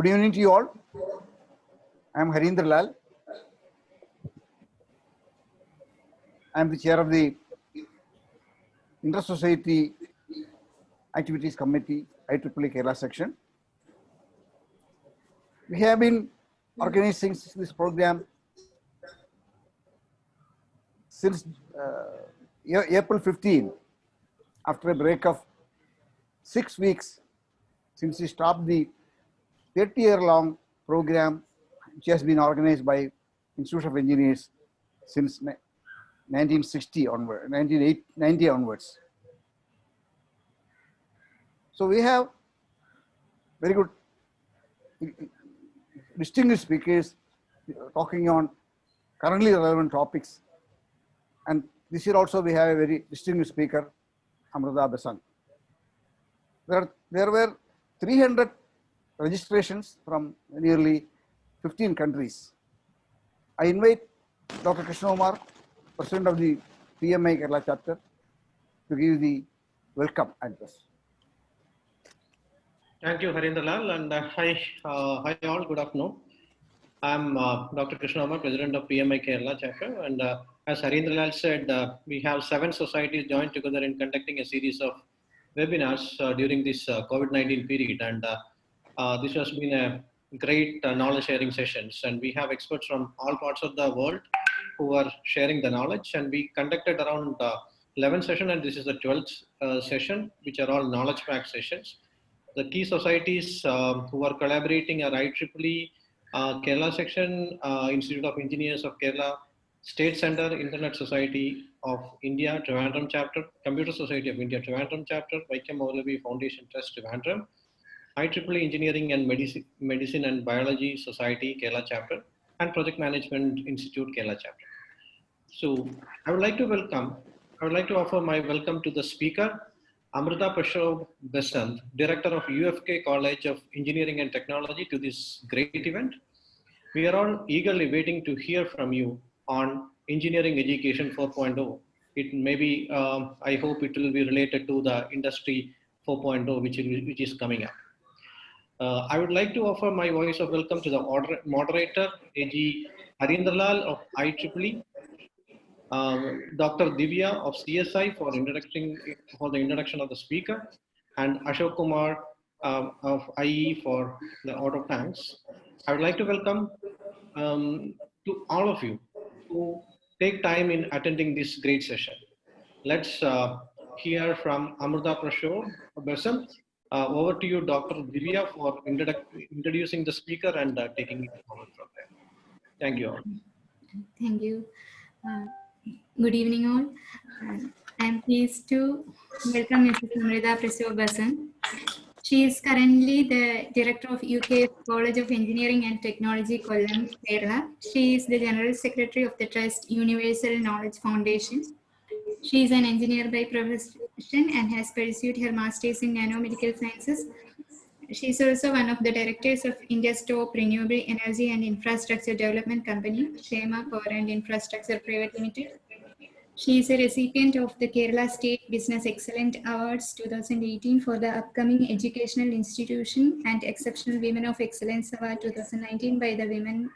Good evening to you all. I am Harindra Lal. I am the chair of the Inter-Society Activities Committee, IEEE Kerala section. We have been organizing this program since April 15, after a break of 6 weeks since we stopped the 30-year-long program which has been organized by Institute of Engineers since 1960 onward, 1990 onwards. So we have very good distinguished speakers talking on currently relevant topics. And this year also we have a very distinguished speaker, Amrita Besant. There were 300 registrations from nearly 15 countries. I invite Dr. Krishna Kumar, President of the PMI Kerala chapter, to give the welcome address. Thank you, Harindra Lal, and hi all, good afternoon. I'm Dr. Krishna Kumar, President of PMI Kerala chapter, and as Harindra Lal said, we have 7 societies joined together in conducting a series of webinars during this COVID-19 period, and this has been a great knowledge sharing sessions, and we have experts from all parts of the world who are sharing the knowledge, and we conducted around 11 sessions, and this is the 12th session, which are all knowledge pack sessions. The key societies who are collaborating are IEEE Kerala section, Institute of Engineers of Kerala, State Center, Internet Society of India, Trivandrum chapter, Computer Society of India, Trivandrum chapter, Vaikam Moulavi Foundation Trust, Trivandrum, IEEE Engineering and Medicine and Biology Society, Kerala chapter, and Project Management Institute, Kerala chapter. So I would like to offer my welcome to the speaker, Amrita Prasad Besant, Director of UFK College of Engineering and Technology, to this great event. We are all eagerly waiting to hear from you on Engineering Education 4.0. It may be, I hope it will be related to the Industry 4.0, which is coming up. I would like to offer my voice of welcome to the moderator, AG Harindra Lal of IEEE, Dr. Divya of CSI for the introduction of the speaker, and Ashok Kumar of IE for the auto tanks. I would like to welcome to all of you who take time in attending this great session. Let's hear from Amrita Prasad Besant. Over to you, Dr. Divya, for introducing the speaker and taking it forward from there. Thank you all. Thank you. Good evening all. I am pleased to welcome Mrs. Amrita Prasad Besant. She is currently the Director of UK College of Engineering and Technology, Kollam, Kerala. She is the General Secretary of the Trust Universal Knowledge Foundation. She is an engineer by profession and has pursued her Masters in Nanomedical Sciences. She is also one of the directors of India's top renewable energy and infrastructure development company, Shema Power and Infrastructure Private Limited. She is a recipient of the Kerala State Business Excellence Awards 2018 for the upcoming Educational Institution and Exceptional Women of Excellence Award 2019 by the Women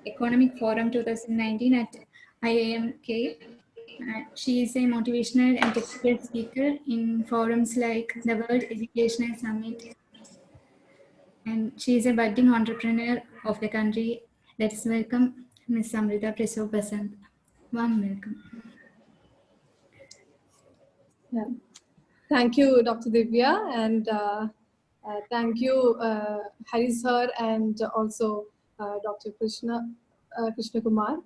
Economic Forum 2019 at IIMK. She is a motivational and technical speaker in forums like the World Educational Summit. And she is a budding entrepreneur of the country. Let's welcome Ms. Amrita Prasad Besant. Warm welcome. Yeah. Thank you, Dr. Divya, and thank you, Hari sir, and also Dr. Krishna Kumar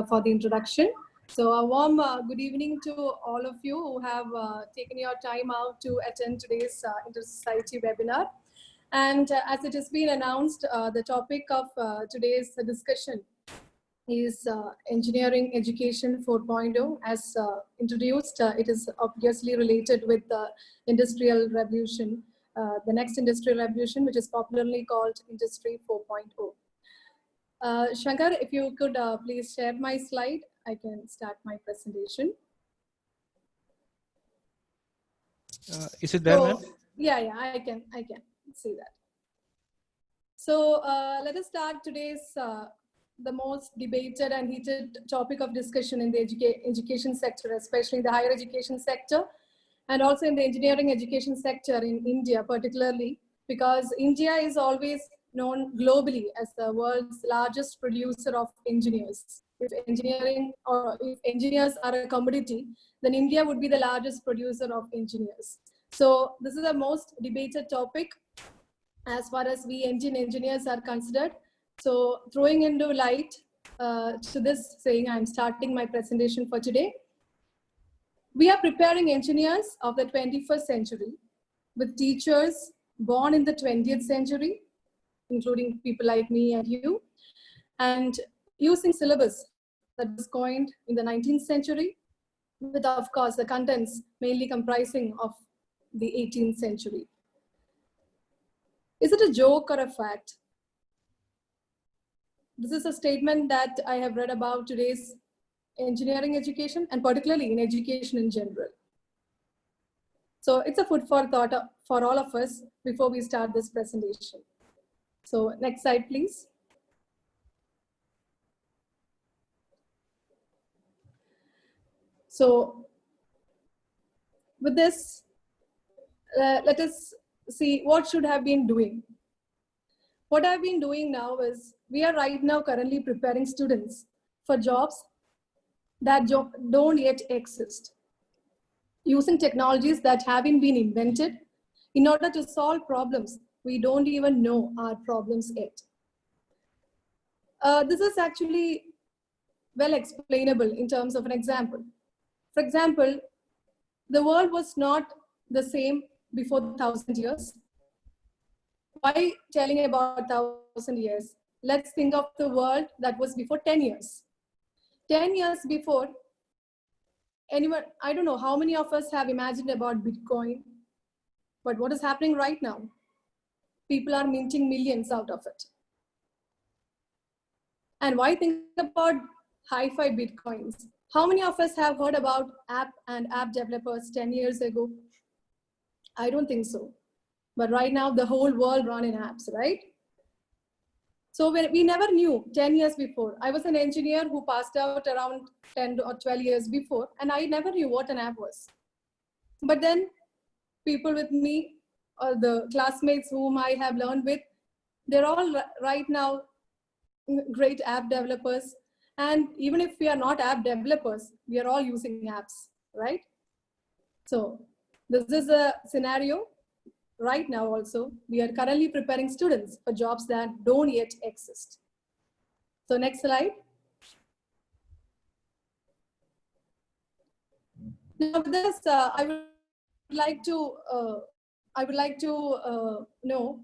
for the introduction. So a warm good evening to all of you who have taken your time out to attend today's Inter-Society webinar. And as it has been announced, the topic of today's discussion is Engineering Education 4.0. As introduced, it is obviously related with the Industrial Revolution, the next Industrial Revolution, which is popularly called Industry 4.0. Shankar, if you could please share my slide, I can start my presentation. Is it there, ma'am? Yeah, I can see that. So let us start today's the most debated and heated topic of discussion in the education sector, especially the higher education sector, and also in the engineering education sector in India particularly, because India is always known globally as the world's largest producer of engineers. If engineering or if engineers are a commodity, then India would be the largest producer of engineers. So this is the most debated topic as far as we engineers are considered. So throwing into light to this saying, I'm starting my presentation for today. We are preparing engineers of the 21st century with teachers born in the 20th century, including people like me and you, and using syllabus that was coined in the 19th century, with of course the contents mainly comprising of the 18th century. Is it a joke or a fact? This is a statement that I have read about today's engineering education and particularly in education in general. So it's a food for thought for all of us before we start this presentation. So next slide, please. So with this, let us see what should have been doing. What I've been doing now is we are right now currently preparing students for jobs that don't yet exist, using technologies that haven't been invented in order to solve problems we don't even know are problems yet. This is actually well explainable in terms of an example. For example, the world was not the same before 1,000 years. Why telling about 1,000 years? Let's think of the world that was before 10 years. 10 years before, anyone, I don't know how many of us have imagined about Bitcoin, but what is happening right now? People are minting millions out of it. And why think about hi-fi Bitcoins? How many of us have heard about app developers 10 years ago? I don't think so. But right now, the whole world runs in apps, right? So we never knew 10 years before. I was an engineer who passed out around 10 or 12 years before, and I never knew what an app was. But then people with me, or the classmates whom I have learned with, they're all right now great app developers. And even if we are not app developers, we are all using apps, right? So this is a scenario. Right now also, we are currently preparing students for jobs that don't yet exist. So next slide. Now with this, I would like to know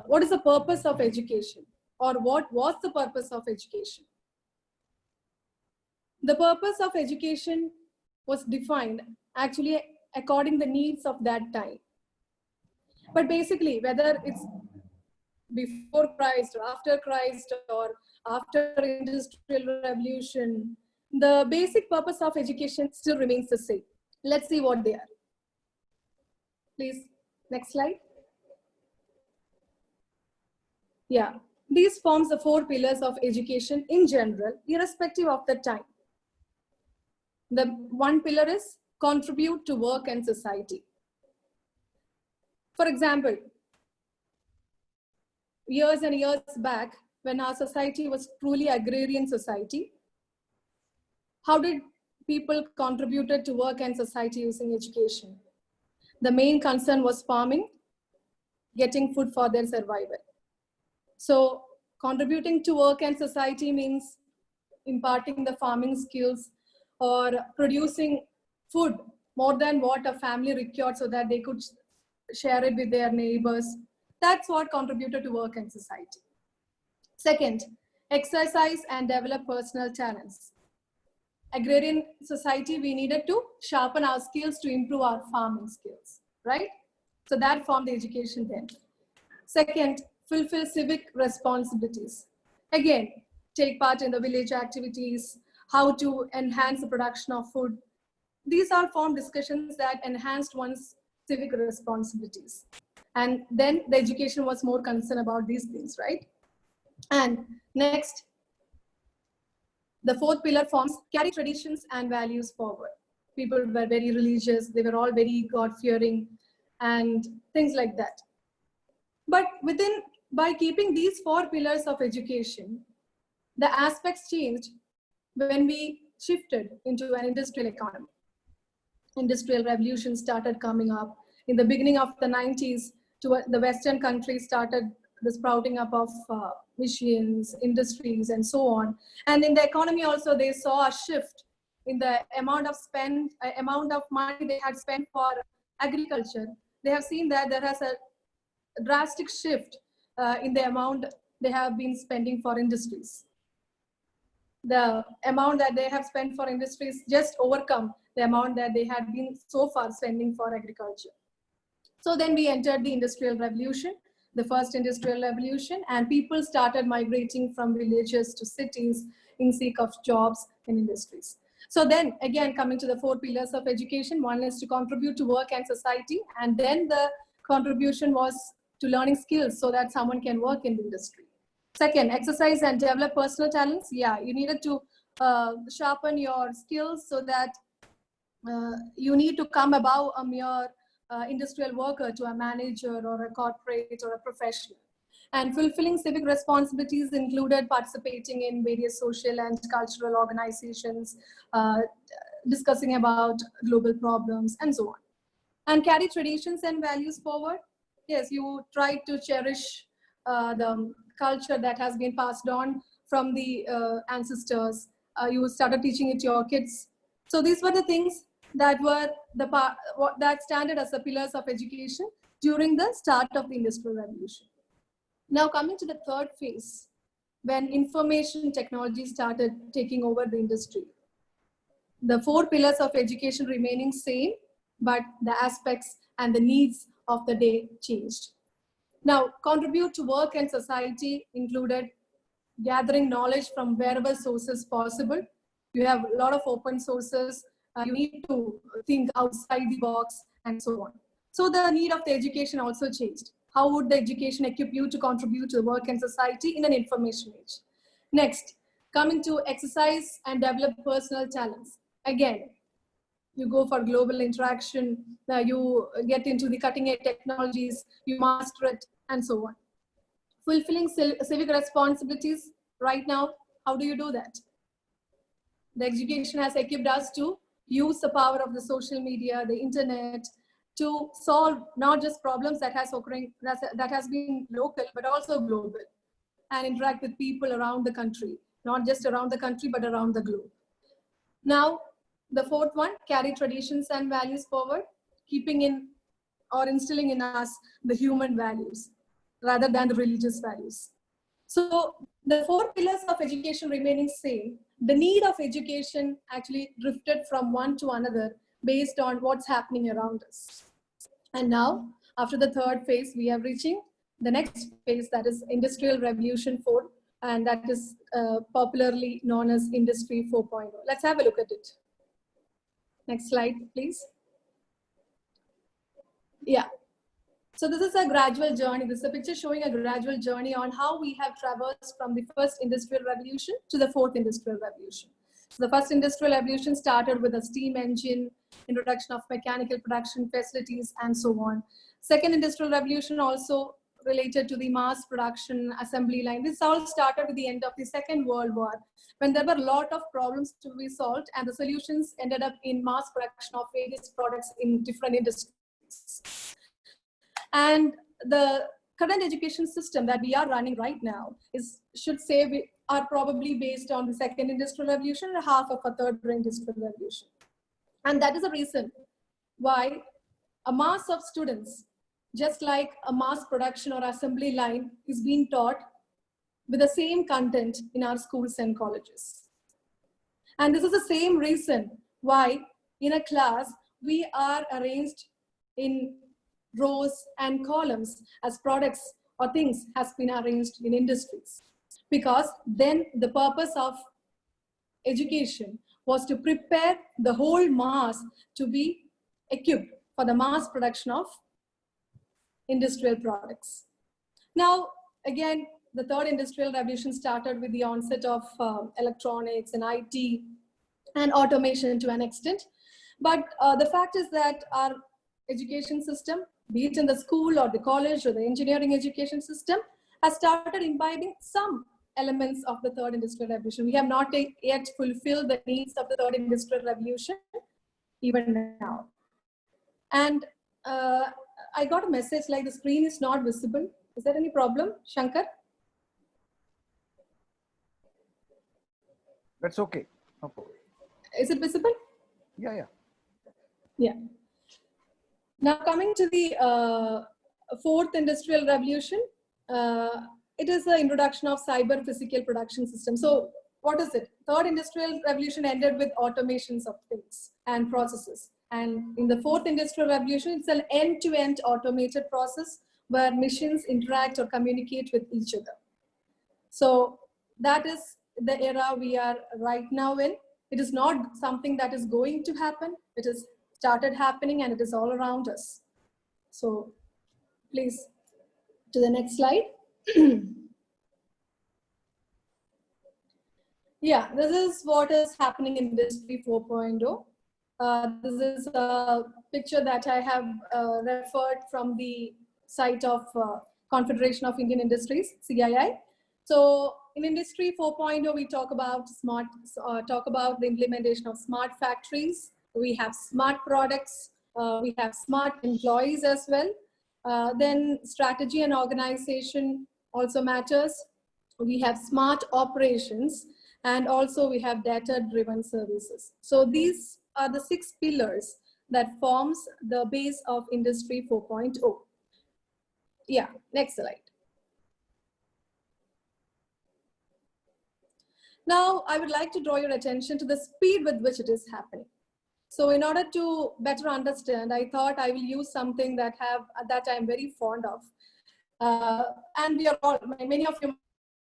what is the purpose of education, or what was the purpose of education? The purpose of education was defined actually according to the needs of that time. But basically, whether it's before Christ or after Industrial Revolution, the basic purpose of education still remains the same. Let's see what they are. Please, next slide. Yeah, these forms the 4 pillars of education in general, irrespective of the time. The one pillar is contribute to work and society. For example, years and years back, when our society was truly agrarian society, how did people contributed to work and society using education? The main concern was farming, getting food for their survival. So contributing to work and society means imparting the farming skills or producing food more than what a family required so that they could share it with their neighbors. That's what contributed to work and society. Second, exercise and develop personal talents. Agrarian society, we needed to sharpen our skills to improve our farming skills, right? So that formed the education then. Second, fulfill civic responsibilities. Again, take part in the village activities, how to enhance the production of food. These are formed discussions that enhanced one's civic responsibilities. And then the education was more concerned about these things, right? And next, the fourth pillar forms carry traditions and values forward. People were very religious, they were all very God-fearing and things like that. But by keeping these four pillars of education, the aspects changed when we shifted into an industrial economy. Industrial revolution started coming up. In the beginning of the 90s, the Western countries started the sprouting up of machines, industries, and so on. And in the economy also, they saw a shift in the amount of money they had spent for agriculture. They have seen that there has a drastic shift in the amount they have been spending for industries. The amount that they have spent for industries just overcome the amount that they had been so far spending for agriculture. So then we entered the Industrial Revolution, the first Industrial Revolution, and people started migrating from villages to cities in seek of jobs in industries. So then again, coming to the four pillars of education, one is to contribute to work and society, and then the contribution was to learning skills so that someone can work in the industry. Second, exercise and develop personal talents. Yeah, you needed to sharpen your skills so that you need to come above a mere industrial worker to a manager or a corporate or a professional. And fulfilling civic responsibilities included participating in various social and cultural organizations, discussing about global problems, and so on. And carry traditions and values forward. Yes, you try to cherish the culture that has been passed on from the ancestors. You started teaching it to your kids. So these were the things that were that standard as the pillars of education during the start of the Industrial Revolution. Now coming to the third phase, when information technology started taking over the industry. The four pillars of education remaining same, but the aspects and the needs of the day changed. Now, contribute to work and society included gathering knowledge from wherever sources possible. You have a lot of open sources. You need to think outside the box and so on. So the need of the education also changed. How would the education equip you to contribute to work and society in an information age? Next, coming to exercise and develop personal talents. Again, you go for global interaction, you get into the cutting edge technologies, you master it, and so on. Fulfilling civic responsibilities right now, how do you do that? The education has equipped us to use the power of the social media, the internet, to solve not just problems that has been local, but also global, and interact with people around the country, not just around the country, but around the globe. Now, the fourth one, carry traditions and values forward, keeping in or instilling in us the human values rather than the religious values. So the four pillars of education remaining same, the need of education actually drifted from one to another based on what's happening around us. And now, after the third phase, we are reaching the next phase, that is Industrial Revolution 4, and that is popularly known as Industry 4.0. Let's have a look at it. Next slide, please. Yeah. So this is a gradual journey. This is a picture showing a gradual journey on how we have traversed from the first Industrial Revolution to the fourth Industrial Revolution. So the first Industrial Revolution started with a steam engine, introduction of mechanical production facilities, and so on. Second Industrial Revolution also related to the mass production assembly line. This all started with the end of the Second World War, when there were a lot of problems to be solved, and the solutions ended up in mass production of various products in different industries. And the current education system that we are running right now we are probably based on the Second Industrial Revolution and half of a third Industrial Revolution. And that is the reason why a mass of students, just like a mass production or assembly line, is being taught with the same content in our schools and colleges. And this is the same reason why in a class we are arranged in rows and columns as products or things has been arranged in industries. Because then the purpose of education was to prepare the whole mass to be equipped for the mass production of industrial products. Now, again, the third industrial revolution started with the onset of electronics and IT and automation to an extent. But the fact is that our education system, be it in the school or the college or the engineering education system, has started imbibing some elements of the third industrial revolution. We have not yet fulfilled the needs of the third industrial revolution even now. And I got a message like the screen is not visible. Is there any problem, Shankar? That's okay. No problem. Is it visible? Yeah. Yeah. Now coming to the fourth industrial revolution, it is the introduction of cyber physical production system. So what is it? Third industrial revolution ended with automations of things and processes. And in the fourth industrial revolution, it's an end-to-end automated process where machines interact or communicate with each other. So that is the era we are right now in. It is not something that is going to happen. It has started happening and it is all around us. So please, to the next slide. Yeah, this is what is happening in Industry 4.0. This is a picture that I have referred from the site of Confederation of Indian Industries, CII. So in Industry 4.0, we talk about the implementation of smart factories. We have smart products. We have smart employees as well. Then strategy and organization also matters. We have smart operations, and also we have data-driven services. So these are the 6 pillars that forms the base of Industry 4.0. Yeah, next slide. Now, I would like to draw your attention to the speed with which it is happening. So in order to better understand, I thought I will use something that I'm very fond of. And we are all, many of you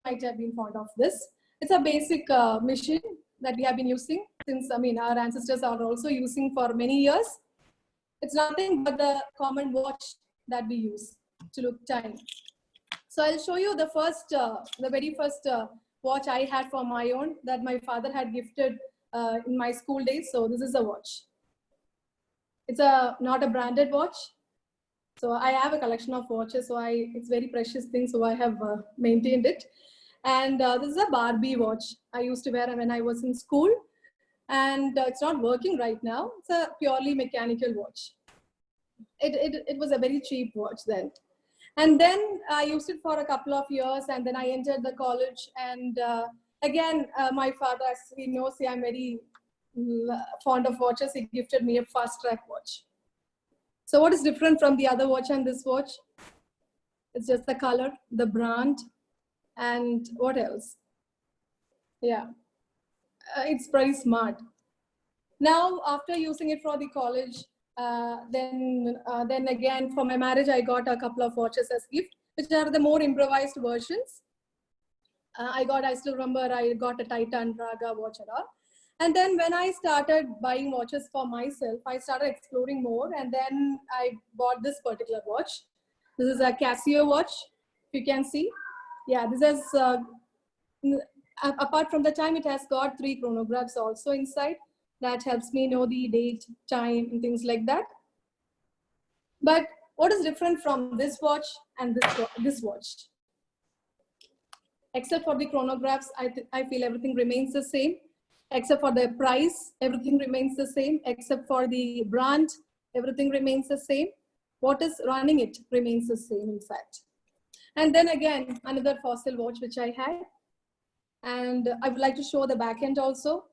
might have been fond of this. It's a basic machine that we have been using since, our ancestors are also using for many years. It's nothing but the common watch that we use to look time. So I'll show you the very first watch I had for my own that my father had gifted in my school days. So this is a watch. It's not a branded watch. So I have a collection of watches. So it's very precious thing. So I have maintained it. And this is a Barbie watch I used to wear when I was in school. And it's not working right now. It's a purely mechanical watch. It was a very cheap watch then. And then I used it for a couple of years, and then I entered the college. And again, my father, as he knows, I'm very fond of watches. He gifted me a fast track watch. So what is different from the other watch and this watch? It's just the color, the brand, and what else? Yeah, it's pretty smart. Now, after using it for the college, then again, for my marriage, I got a couple of watches as gift, which are the more improvised versions. I still remember I got a Titan Raga watch and all. And then when I started buying watches for myself, I started exploring more. And then I bought this particular watch. This is a Casio watch, if you can see. Yeah, this is, apart from the time, it has got 3 chronographs also inside. That helps me know the date, time, and things like that. But what is different from this watch and this watch? Except for the chronographs, I feel everything remains the same. Except for the price, everything remains the same. Except for the brand, everything remains the same. What is running it remains the same, in fact. And then again, another Fossil watch which I had. And I would like to show the back end also.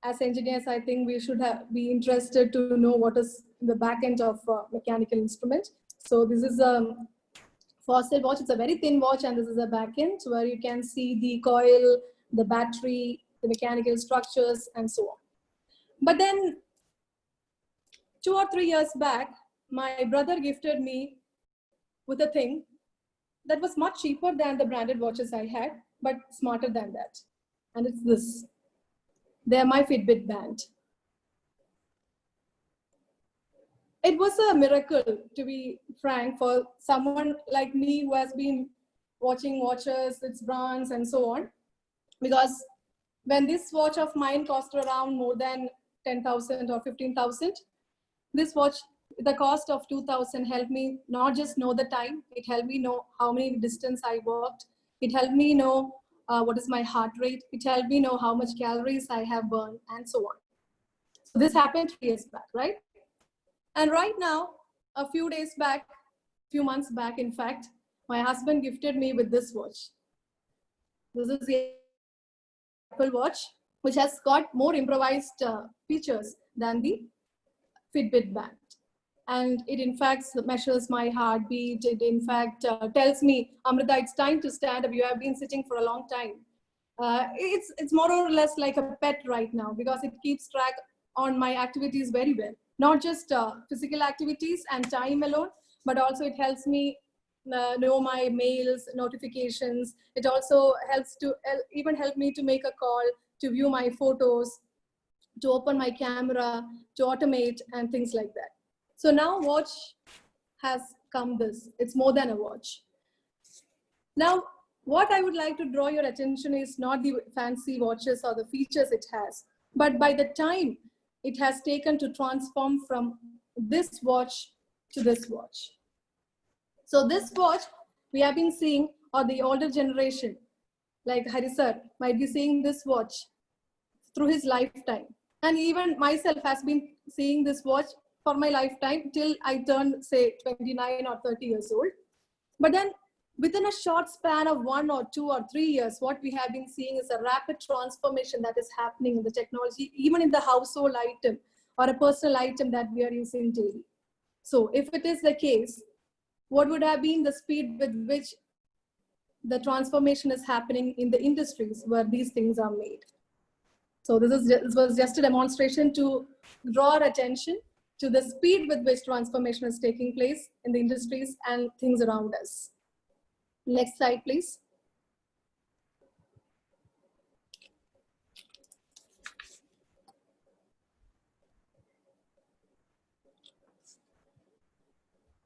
As engineers, I think we should be interested to know what is the back end of mechanical instrument. So this is a Fossil watch. It's a very thin watch, and this is a back end where you can see the coil, the battery, the mechanical structures, and so on. But then 2 or 3 years back, my brother gifted me with a thing that was much cheaper than the branded watches I had, but smarter than that. And it's this. They're my Fitbit band. it was a miracle, to be frank, for someone like me who has been watching watches, its brands and so on. Because when this watch of mine cost around more than 10,000 or 15,000, this watch, the cost of 2,000 helped me not just know the time, it helped me know how many distance I walked, it helped me know what is my heart rate, it helped me know how much calories I have burned and so on. So this happened 3 years back, right? And right now, a few days back, few months back, in fact, my husband gifted me with this watch. This is the Apple Watch, which has got more improvised features than the Fitbit band. And it in fact measures my heartbeat. It in fact tells me, Amrita, it's time to stand up. You have been sitting for a long time. It's more or less like a pet right now, because it keeps track on my activities very well. Not just physical activities and time alone, but also it helps me know my mails, notifications. It also helps to even help me to make a call, to view my photos, to open my camera, to automate and things like that. So now watch has come this. It's more than a watch. Now, what I would like to draw your attention is not the fancy watches or the features it has, but by the time it has taken to transform from this watch to this watch. So this watch we have been seeing, or the older generation, like Hari sir, might be seeing this watch through his lifetime. And even myself has been seeing this watch for my lifetime till I turned, say, 29 or 30 years old. But then within a short span of 1 or 2 or 3 years, what we have been seeing is a rapid transformation that is happening in the technology, even in the household item or a personal item that we are using daily. So if it is the case, what would have been the speed with which the transformation is happening in the industries where these things are made? So this was just a demonstration to draw our attention to the speed with which transformation is taking place in the industries and things around us. Next slide, please.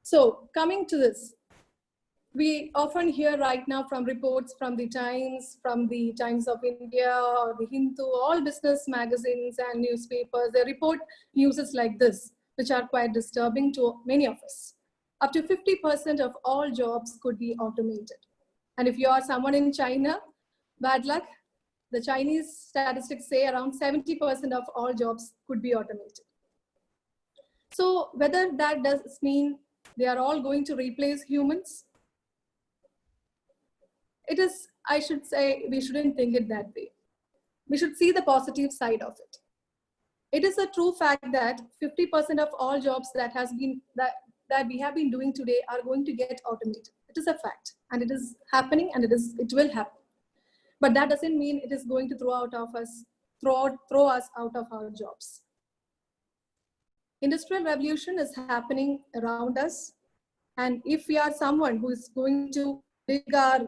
So coming to this, we often hear right now from reports from the Times of India or the Hindu, all business magazines and newspapers, they report news like this, which are quite disturbing to many of us. Up to 50% of all jobs could be automated. And if you are someone in China, bad luck, the Chinese statistics say around 70% of all jobs could be automated. So whether that does mean they are all going to replace humans, it is, I should say, we shouldn't think it that way. We should see the positive side of it. It is a true fact that 50% of all jobs that we have been doing today are going to get automated. It is a fact, and it is happening, and it will happen. But that doesn't mean it is going to throw us out of our jobs. Industrial revolution is happening around us, and if we are someone who is going to dig our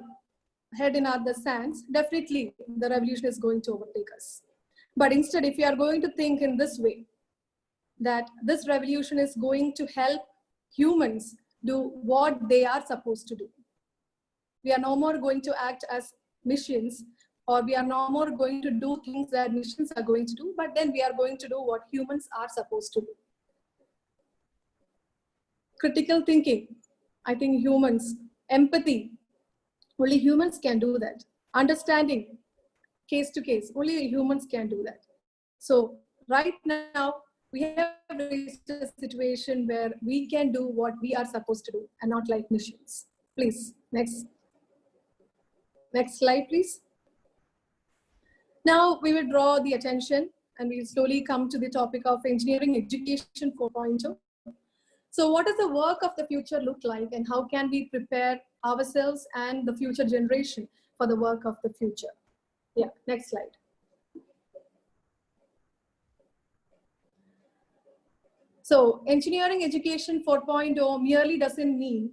head in the sands, definitely the revolution is going to overtake us. But instead, if we are going to think in this way, that this revolution is going to help humans do what they are supposed to do. We are no more going to act as machines, or we are no more going to do things that machines are going to do, but then we are going to do what humans are supposed to do. Critical thinking, I think humans, empathy, only humans can do that. Understanding, case to case, only humans can do that. So right now, we have reached a situation where we can do what we are supposed to do and not like machines. Please, next slide, please. Now we will draw the attention and we'll slowly come to the topic of engineering education 4.0. So what does the work of the future look like, and how can we prepare ourselves and the future generation for the work of the future? Yeah, next slide. So engineering education 4.0 merely doesn't mean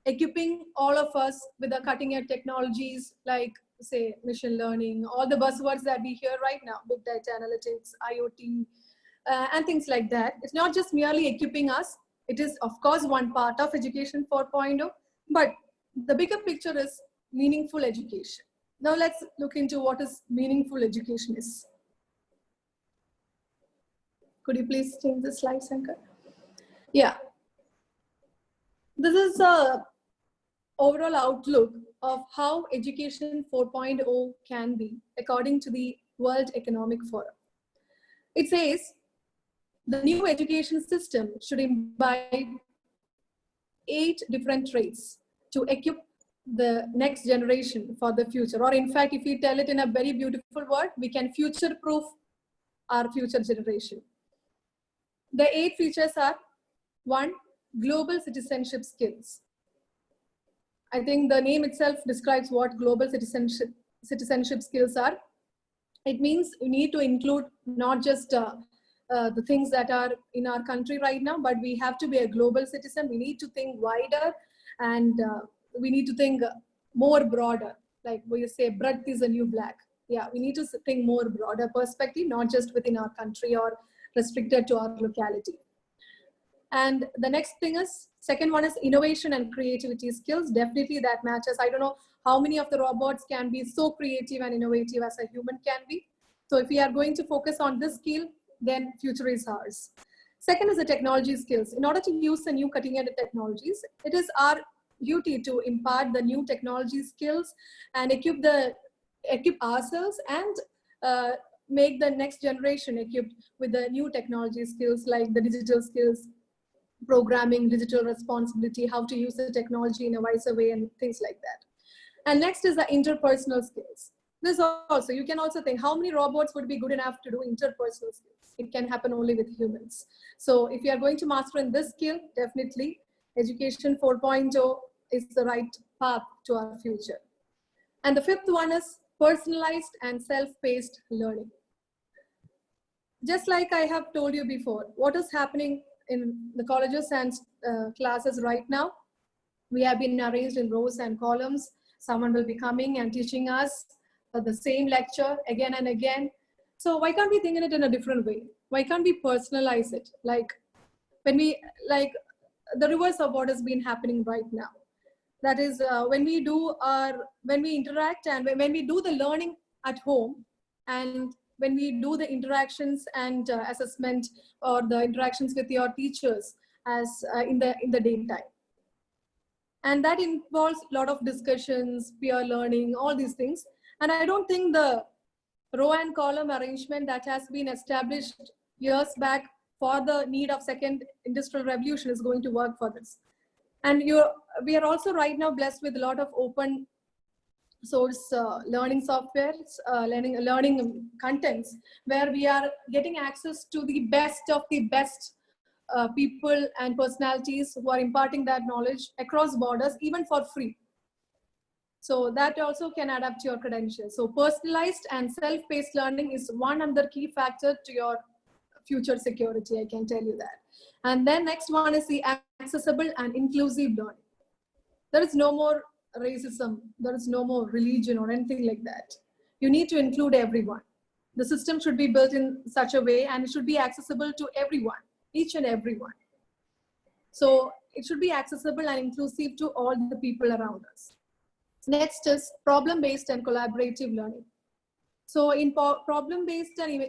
equipping all of us with the cutting edge technologies like, say, machine learning, all the buzzwords that we hear right now, big data analytics, IoT, and things like that. It's not just merely equipping us, It is, of course, one part of Education 4.0, but the bigger picture is meaningful education. Now let's look into what is meaningful education is. Could you please change the slide, Shankar? Yeah. This is a overall outlook of how Education 4.0 can be according to the World Economic Forum. It says the new education system should imbibe 8 different traits to equip the next generation for the future. Or in fact, if we tell it in a very beautiful word, we can future-proof our future generation. The 8 features are: 1, global citizenship skills. I think the name itself describes what global citizenship skills are. It means you need to include not just the things that are in our country right now, but we have to be a global citizen. We need to think wider, and we need to think more broader. Like we say, breadth is a new black. Yeah, we need to think more broader perspective, not just within our country or restricted to our locality. And the next thing is, second one is innovation and creativity skills. Definitely that matches. I don't know how many of the robots can be so creative and innovative as a human can be. So if we are going to focus on this skill, then future is ours. Second is the technology skills. In order to use the new cutting-edge technologies, it is our duty to impart the new technology skills and equip ourselves and make the next generation equipped with the new technology skills like the digital skills, programming, digital responsibility, how to use the technology in a wiser way, and things like that. And next is the interpersonal skills. This also, you can also think how many robots would be good enough to do interpersonal skills. It can happen only with humans. So if you are going to master in this skill, definitely Education 4.0 is the right path to our future. And the fifth one is personalized and self-paced learning. Just like I have told you before, what is happening in the colleges and classes right now, we have been arranged in rows and columns. Someone will be coming and teaching us the same lecture again and again. So why can't we think in it in a different way? Why can't we personalize it? Like the reverse of what has been happening right now. That is when we interact and when we do the learning at home, and when we do the interactions and assessment or the interactions with your teachers as in the daytime. And that involves a lot of discussions, peer learning, all these things. And I don't think the row and column arrangement that has been established years back for the need of second industrial revolution is going to work for this. And we are also right now blessed with a lot of open source learning softwares, learning contents, where we are getting access to the best of the best people and personalities who are imparting that knowledge across borders, even for free. So that also can add up to your credentials. So personalized and self-paced learning is one other key factor to your future security, I can tell you that. And then next one is the accessible and inclusive learning. There is no more racism, there is no more religion or anything like that. You need to include everyone. The system should be built in such a way, and it should be accessible to everyone, each and everyone. So it should be accessible and inclusive to all the people around us. Next is problem-based and collaborative learning. So in problem-based and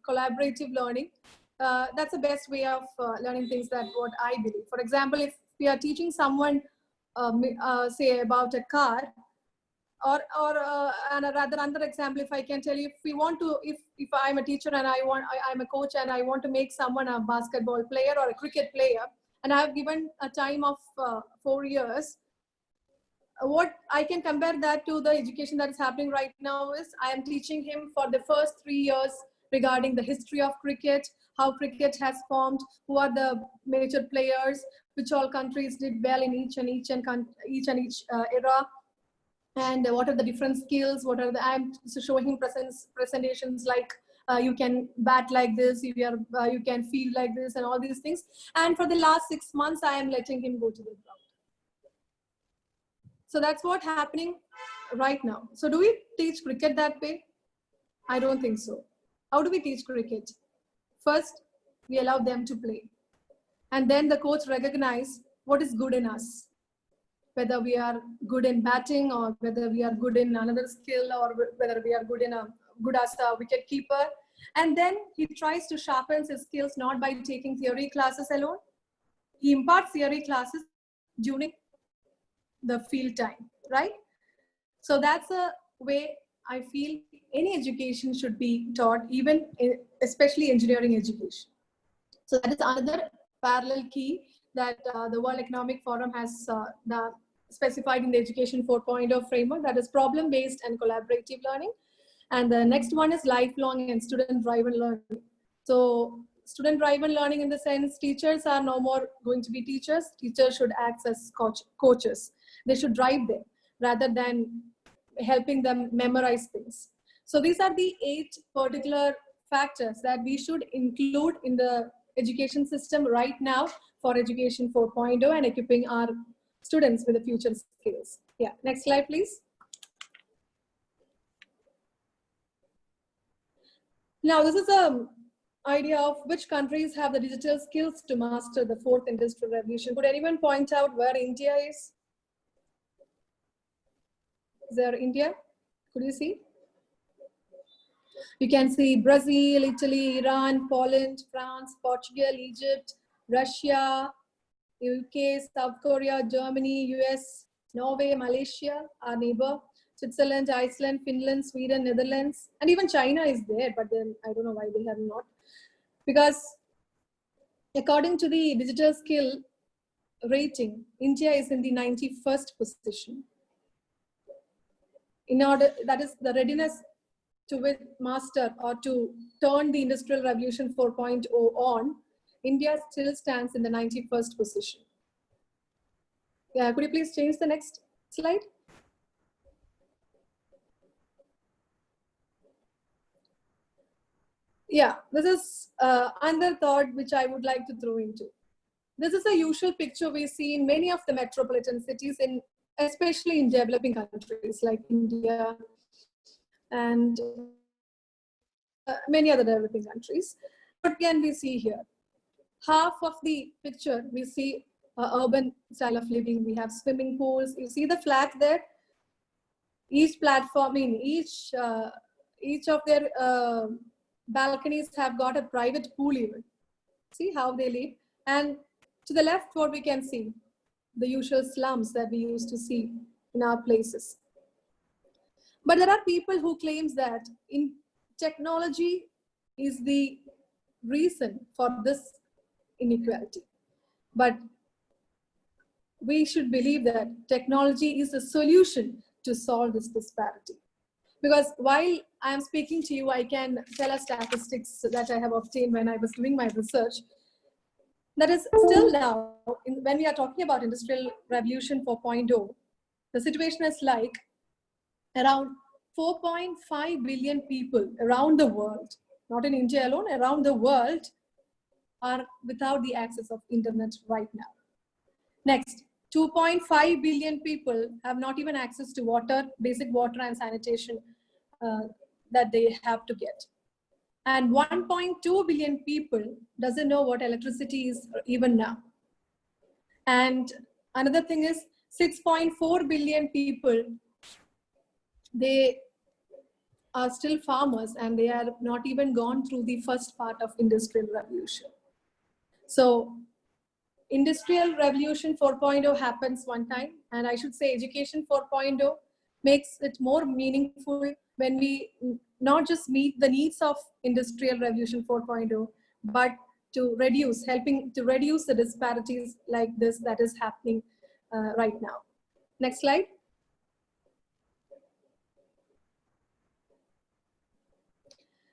collaborative learning, that's the best way of learning things, that what I believe. For example, if we are teaching someone, say about a car, or and rather another example, if I can tell you, if we want to, if I'm a teacher and I'm a coach and I want to make someone a basketball player or a cricket player, and I have given a time of 4 years, what I can compare that to the education that is happening right now is I am teaching him for the first 3 years regarding the history of cricket, how cricket has formed, who are the major players, which all countries did well in each era, and what are the different skills, what are the, I'm showing him presentations like you can bat like this, you can feel like this, and all these things. And for the last 6 months, I am letting him go to the ground. So that's what's happening right now. So do we teach cricket that way? I don't think so. How do we teach cricket? First, we allow them to play. And then the coach recognize what is good in us, whether we are good in batting or whether we are good in another skill or whether we are good as a wicket keeper. And then he tries to sharpen his skills not by taking theory classes alone. He imparts theory classes during the field time, right? So that's a way I feel any education should be taught, even especially engineering education. So that is another parallel key that the World Economic Forum has specified in the Education 4.0 framework, that is problem-based and collaborative learning. And the next one is lifelong and student-driven learning. So student-driven learning in the sense, teachers are no more going to be teachers. Teachers should act as coaches. They should drive them rather than helping them memorize things. So these are the 8 particular factors that we should include in the education system right now for Education 4.0 and equipping our students with the future skills. Yeah, next slide, please. Now, this is an idea of which countries have the digital skills to master the 4th industrial revolution. Could anyone point out where India is? Is there India? Could you see? You can see Brazil, Italy, Iran, Poland, France, Portugal, Egypt, Russia, UK, South Korea, Germany, US, Norway, Malaysia, our neighbor, Switzerland, Iceland, Finland, Sweden, Netherlands, and even China is there, but then I don't know why they have not. Because according to the digital skill rating, India is in the 91st position. In order, that is the readiness to master or to turn the Industrial Revolution 4.0 on, India still stands in the 91st position. Yeah, could you please change the next slide? Yeah, this is another thought which I would like to throw into. This is a usual picture we see in many of the metropolitan cities, especially in developing countries like India and many other developing countries. What can we see here? Half of the picture, we see urban style of living. We have swimming pools. You see the flag there? Each platform, each of their balconies have got a private pool even. See how they live. And to the left, what we can see, the usual slums that we used to see in our places. But there are people who claims that in technology is the reason for this inequality. But we should believe that technology is a solution to solve this disparity. Because while I am speaking to you, I can tell a statistics that I have obtained when I was doing my research. That is still now, when we are talking about Industrial Revolution 4.0, the situation is like around 4.5 billion people around the world, not in India alone, around the world, are without the access of internet right now. Next, 2.5 billion people have not even access to water, basic water and sanitation that they have to get. And 1.2 billion people doesn't know what electricity is even now. And another thing is 6.4 billion people, they are still farmers and they are not even gone through the first part of Industrial Revolution. So Industrial Revolution 4.0 happens one time, and I should say Education 4.0 makes it more meaningful when we not just meet the needs of Industrial Revolution 4.0, but to helping to reduce the disparities like this that is happening right now. Next slide.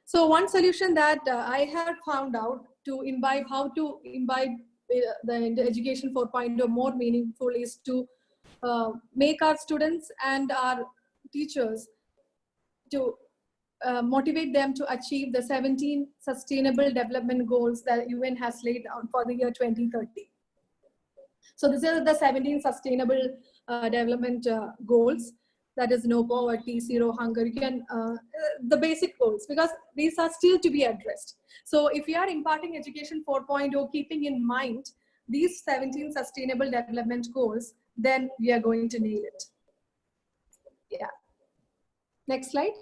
So one solution that I have found out to imbibe, how to imbibe the Education 4.0 more meaningful is to make our students and our teachers to motivate them to achieve the 17 Sustainable Development Goals that UN has laid down for the year 2030. So these are the 17 Sustainable Development Goals. That is no poverty, zero hunger, the basic goals, because these are still to be addressed. So if you are imparting Education 4.0, keeping in mind these 17 sustainable development goals, then we are going to nail it. Yeah. Next slide.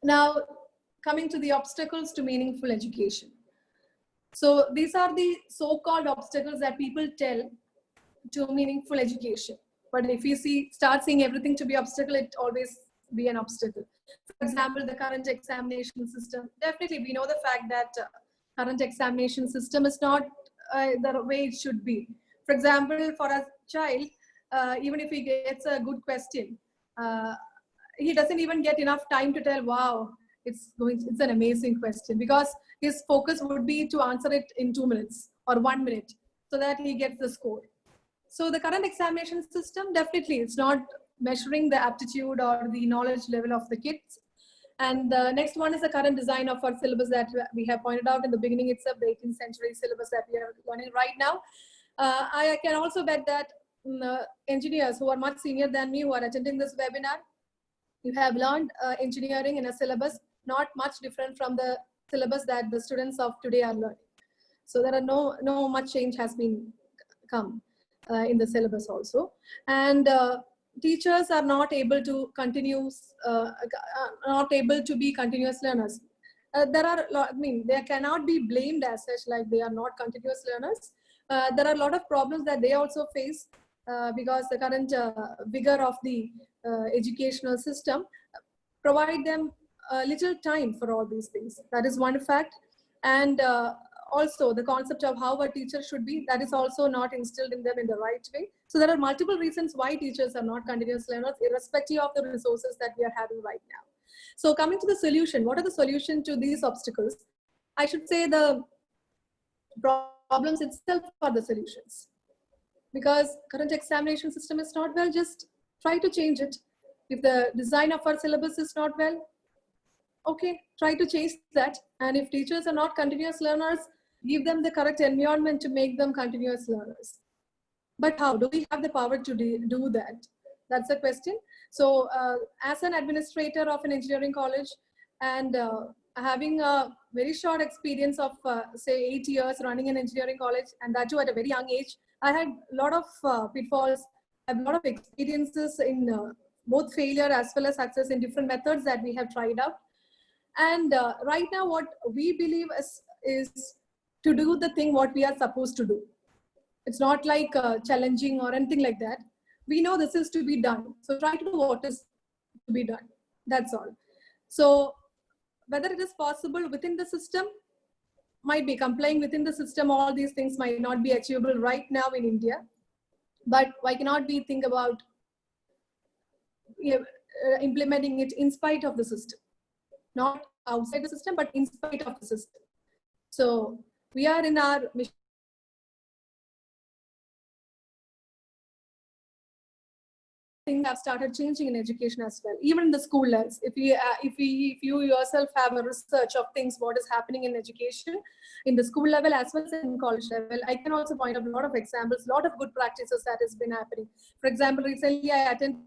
Now, coming to the obstacles to meaningful education. So these are the so-called obstacles that people tell to meaningful education. But if you start seeing everything to be obstacle, it always be an obstacle. For example, the current examination system. Definitely, we know the fact that current examination system is not the way it should be. For example, for a child, even if he gets a good question, he doesn't even get enough time to tell, wow, it's an amazing question, because his focus would be to answer it in 2 minutes or 1 minute so that he gets the score. So the current examination system, definitely it's not measuring the aptitude or the knowledge level of the kids. And the next one is the current design of our syllabus that we have pointed out in the beginning itself, the 18th century syllabus that we are learning right now. I can also bet that engineers who are much senior than me who are attending this webinar, you have learned engineering in a syllabus not much different from the syllabus that the students of today are learning. So there are no much change has been come in the syllabus also. And teachers are not able to be continuous learners. They cannot be blamed as such, like they are not continuous learners. There are a lot of problems that they also face because the current vigor of the educational system provide them little time for all these things. That is one fact. And also the concept of how a teacher should be, that is also not instilled in them in the right way. So there are multiple reasons why teachers are not continuous learners, irrespective of the resources that we are having right now. So coming to the solution, what are the solutions to these obstacles? I should say the problems itself are the solutions. Because current examination system is not well, just try to change it. If the design of our syllabus is not well, okay, try to change that. And if teachers are not continuous learners, give them the correct environment to make them continuous learners. But how do we have the power to do that? That's the question. So as an administrator of an engineering college and having a very short experience of say 8 years running an engineering college, and that too at a very young age, I had a lot of pitfalls, a lot of experiences in both failure as well as success in different methods that we have tried out. And right now what we believe is to do the thing what we are supposed to do. It's not like challenging or anything like that. We know this is to be done. So try to do what is to be done. That's all. So whether it is possible within the system, might be complying within the system, all these things might not be achievable right now in India. But why cannot we think about implementing it in spite of the system? Not outside the system, but in spite of the system. So we are in our mission. Things have started changing in education as well, even in the school levels. If you yourself have a research of things, what is happening in education, in the school level as well as in college level, I can also point out a lot of examples, a lot of good practices that has been happening. For example, recently I attended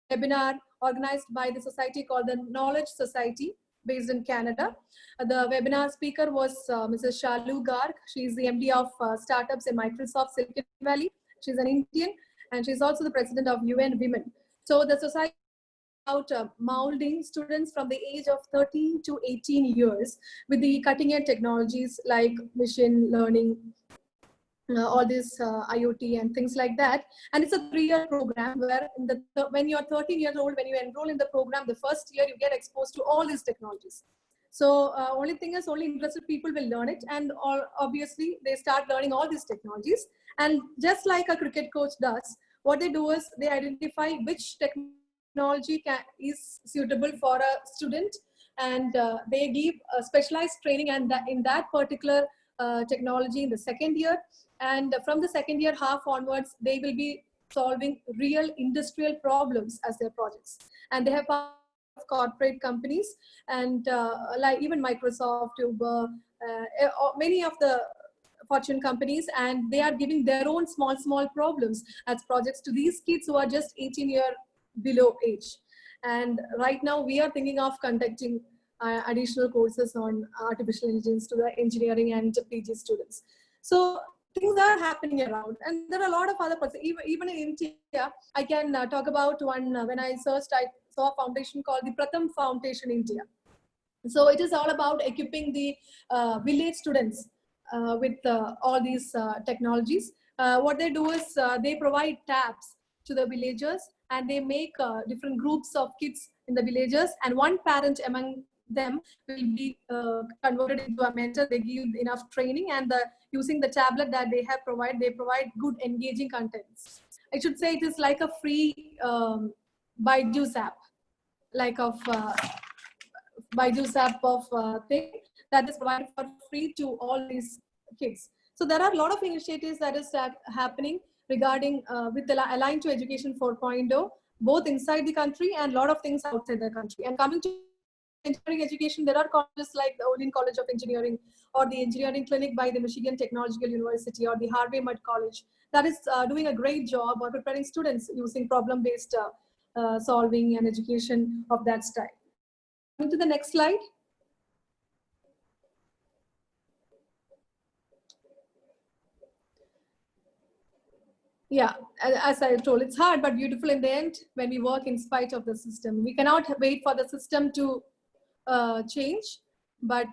a webinar organized by the society called the Knowledge Society, based in Canada. The webinar speaker was Mrs. Shalu Garg. She is the MD of startups in Microsoft Silicon Valley. She's an Indian, and she's also the president of UN Women. So the society about molding students from the age of 13 to 18 years with the cutting edge technologies like machine learning, all this IoT and things like that. And it's a 3-year program where when you're 13 years old, when you enroll in the program, the first year you get exposed to all these technologies. So only thing is, only interested people will learn it, and obviously they start learning all these technologies. And just like a cricket coach does, what they do is they identify which technology is suitable for a student, and they give specialized training and in that particular technology in the second year. And from the second year half onwards, they will be solving real industrial problems as their projects. And they have corporate companies and like even Microsoft, Uber, many of the Fortune companies, and they are giving their own small problems as projects to these kids who are just 18 years below age. And right now we are thinking of conducting additional courses on artificial intelligence to the engineering and PG students. So things are happening around, and there are a lot of other parts. Even in India, I can talk about one. When I searched, I saw a foundation called the Pratham Foundation India. So it is all about equipping the village students with all these technologies. What they do is they provide tabs to the villagers, and they make different groups of kids in the villages, and one parent among them will be converted into a mentor. They give enough training, and using the tablet that they provide good engaging contents. I should say it is like a free Byju's app, like of Byju's app of thing that is provided for free to all these kids. So there are a lot of initiatives that is happening regarding with the Aligned to Education 4.0, both inside the country and a lot of things outside the country. And coming to engineering education, there are colleges like the Olin College of Engineering, or the Engineering Clinic by the Michigan Technological University, or the Harvey Mudd College, that is doing a great job of preparing students using problem-based solving and education of that style. Coming to the next slide. Yeah, as I told, it's hard but beautiful in the end when we work in spite of the system. We cannot wait for the system to change, but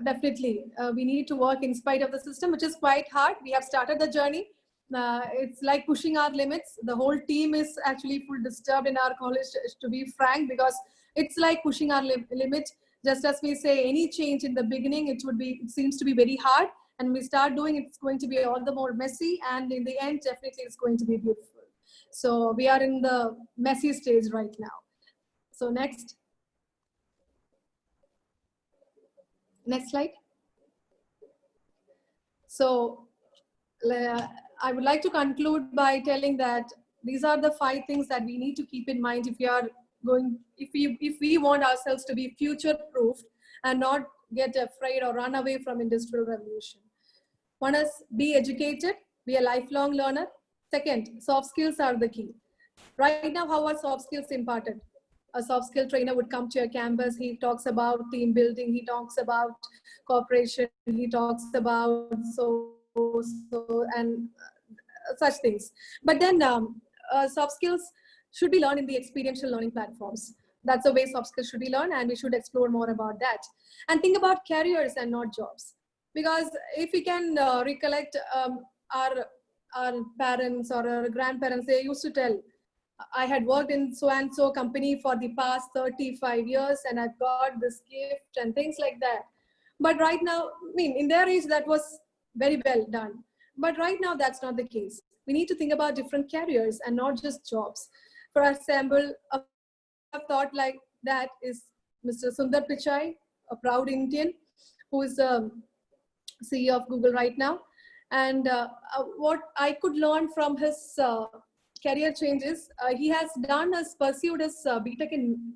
definitely we need to work in spite of the system, which is quite hard. We have started the journey. It's like pushing our limits. The whole team is actually full disturbed in our college, to be frank, because it's like pushing our limit. Just as we say, any change in the beginning, it seems to be very hard. And we start doing, it's going to be all the more messy. And in the end, definitely it's going to be beautiful. So we are in the messy stage right now. So next slide. So I would like to conclude by telling that these are the 5 things that we need to keep in mind if we want ourselves to be future-proofed and not get afraid or run away from industrial revolution. One is be educated, be a lifelong learner. Second, soft skills are the key. Right now, how are soft skills imparted? A soft skill trainer would come to your campus. He talks about team building. He talks about cooperation. He talks about and such things. But then soft skills should be learned in the experiential learning platforms. That's the way soft skills should be learned, and we should explore more about that. And think about careers and not jobs. Because if we can recollect our parents or our grandparents, they used to tell, I had worked in so-and-so company for the past 35 years and I've got this gift and things like that. But right now, I mean, in their age, that was very well done. But right now, that's not the case. We need to think about different careers and not just jobs. For example, a thought like that is Mr. Sundar Pichai, a proud Indian, who is CEO of Google right now. And what I could learn from his career changes, he has pursued his BTech in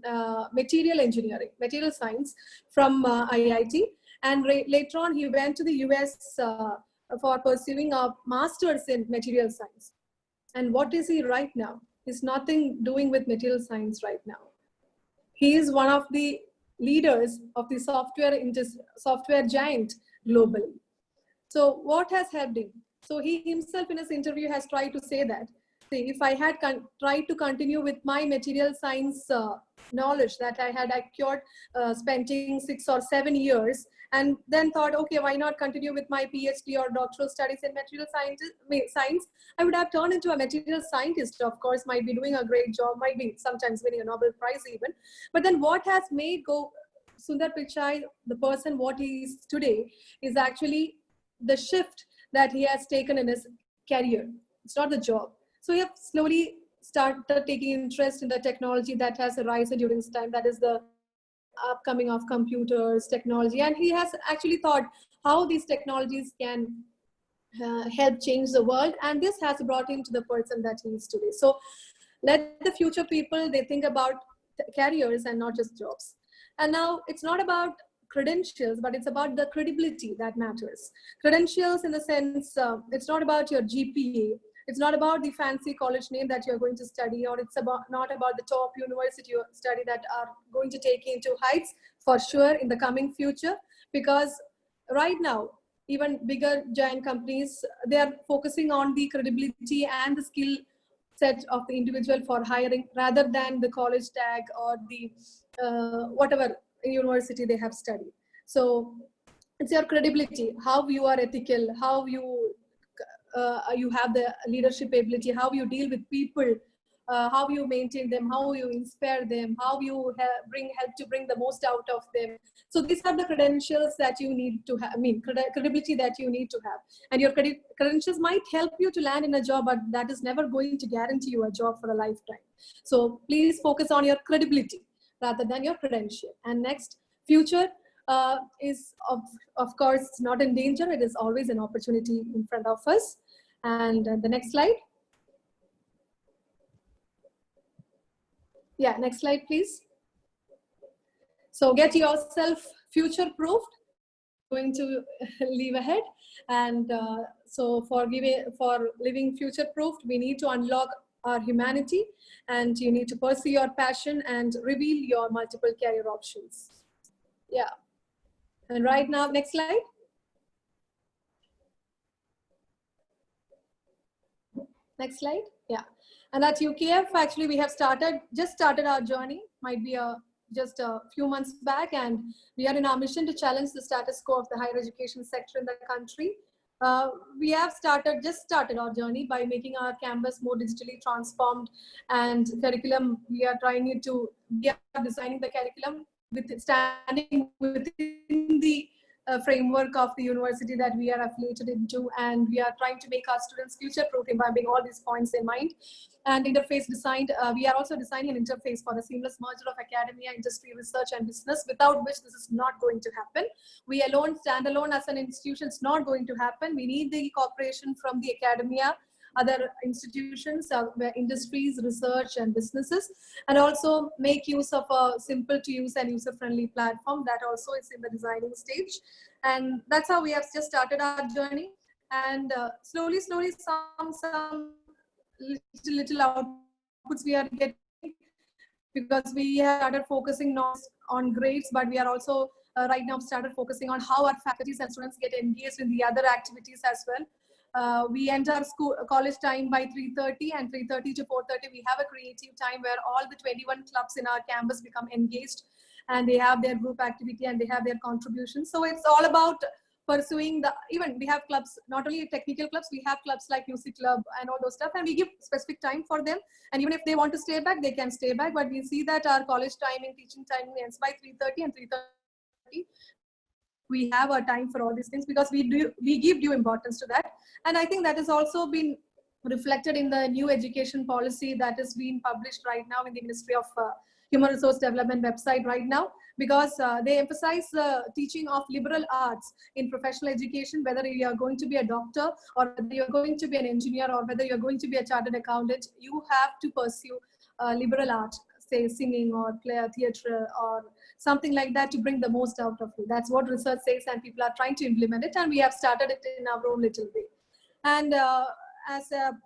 material engineering, material science from IIT. And later on, he went to the US for pursuing a master's in material science. And what is he right now? He's nothing doing with material science right now. He is one of the leaders of the software giant globally. So what has helped him? So he himself in his interview has tried to say that, see, if I had tried to continue with my material science knowledge that I had acquired spending 6 or 7 years, and then thought, okay, why not continue with my PhD or doctoral studies in material science, I would have turned into a material scientist. Of course, might be doing a great job, might be sometimes winning a Nobel Prize even. But then what has made Sundar Pichai, the person what he is today, is actually the shift that he has taken in his career. It's not the job. So he has slowly started taking interest in the technology that has arisen during this time. That is the upcoming of computers, technology. And he has actually thought how these technologies can help change the world. And this has brought him to the person that he is today. So let the future people, they think about careers and not just jobs. And now it's not about credentials, but it's about the credibility that matters. Credentials in the sense, it's not about your GPA, It's not about the fancy college name that you're going to study, or it's not about the top university you study that are going to take you into heights for sure in the coming future. Because right now, even bigger giant companies, they are focusing on the credibility and the skill set of the individual for hiring rather than the college tag or the whatever university they have studied. So it's your credibility, how you are ethical, how you have the leadership ability, how you deal with people, how you maintain them, how you inspire them, how you help to bring the most out of them. So these are the credentials that you need to have, I mean, credibility that you need to have. And your credentials might help you to land in a job, but that is never going to guarantee you a job for a lifetime. So please focus on your credibility rather than your credential. And next, future is of course not in danger. It is always an opportunity in front of us. And the next slide. Yeah, next slide, please. So get yourself future-proofed. Going to leave ahead. And so for living future-proofed, we need to unlock our humanity, and you need to pursue your passion and reveal your multiple career options. Yeah. And right now, next slide. Next slide. Yeah. And at UKF, actually, we have just started our journey, might be just a few months back, and we are in our mission to challenge the status quo of the higher education sector in the country. We have just started our journey by making our campus more digitally transformed, and curriculum, we are designing the curriculum standing within the framework of the university that we are affiliated into, and we are trying to make our students future-proofing by having all these points in mind. And interface designed, we are also designing an interface for the seamless merger of academia, industry, research, and business, without which this is not going to happen. We alone, stand alone as an institution, it's not going to happen. We need the cooperation from the academia, other institutions, industries, research, and businesses, and also make use of a simple to use and user-friendly platform that also is in the designing stage. And that's how we have just started our journey. And slowly, some little outputs we are getting, because we have started focusing not on grades, but we are also right now started focusing on how our faculties and students get engaged in the other activities as well. We enter college time by 3:30, and 3:30 to 4:30 we have a creative time where all the 21 clubs in our campus become engaged, and they have their group activity and they have their contributions. So it's all about pursuing even we have clubs, not only technical clubs, we have clubs like music club and all those stuff, and we give specific time for them. And even if they want to stay back, they can stay back. But we see that our college timing, teaching timing ends by 3:30, and 3:30 we have a time for all these things, because we give due importance to that. And I think that has also been reflected in the new education policy that is being published right now in the Ministry of Human Resource Development website right now, because they emphasize the teaching of liberal arts in professional education, whether you are going to be a doctor or whether you're going to be an engineer or whether you're going to be a chartered accountant, you have to pursue liberal art, say singing or play a theater or something like that, to bring the most out of you. That's what research says, and people are trying to implement it, and we have started it in our own little way. And as a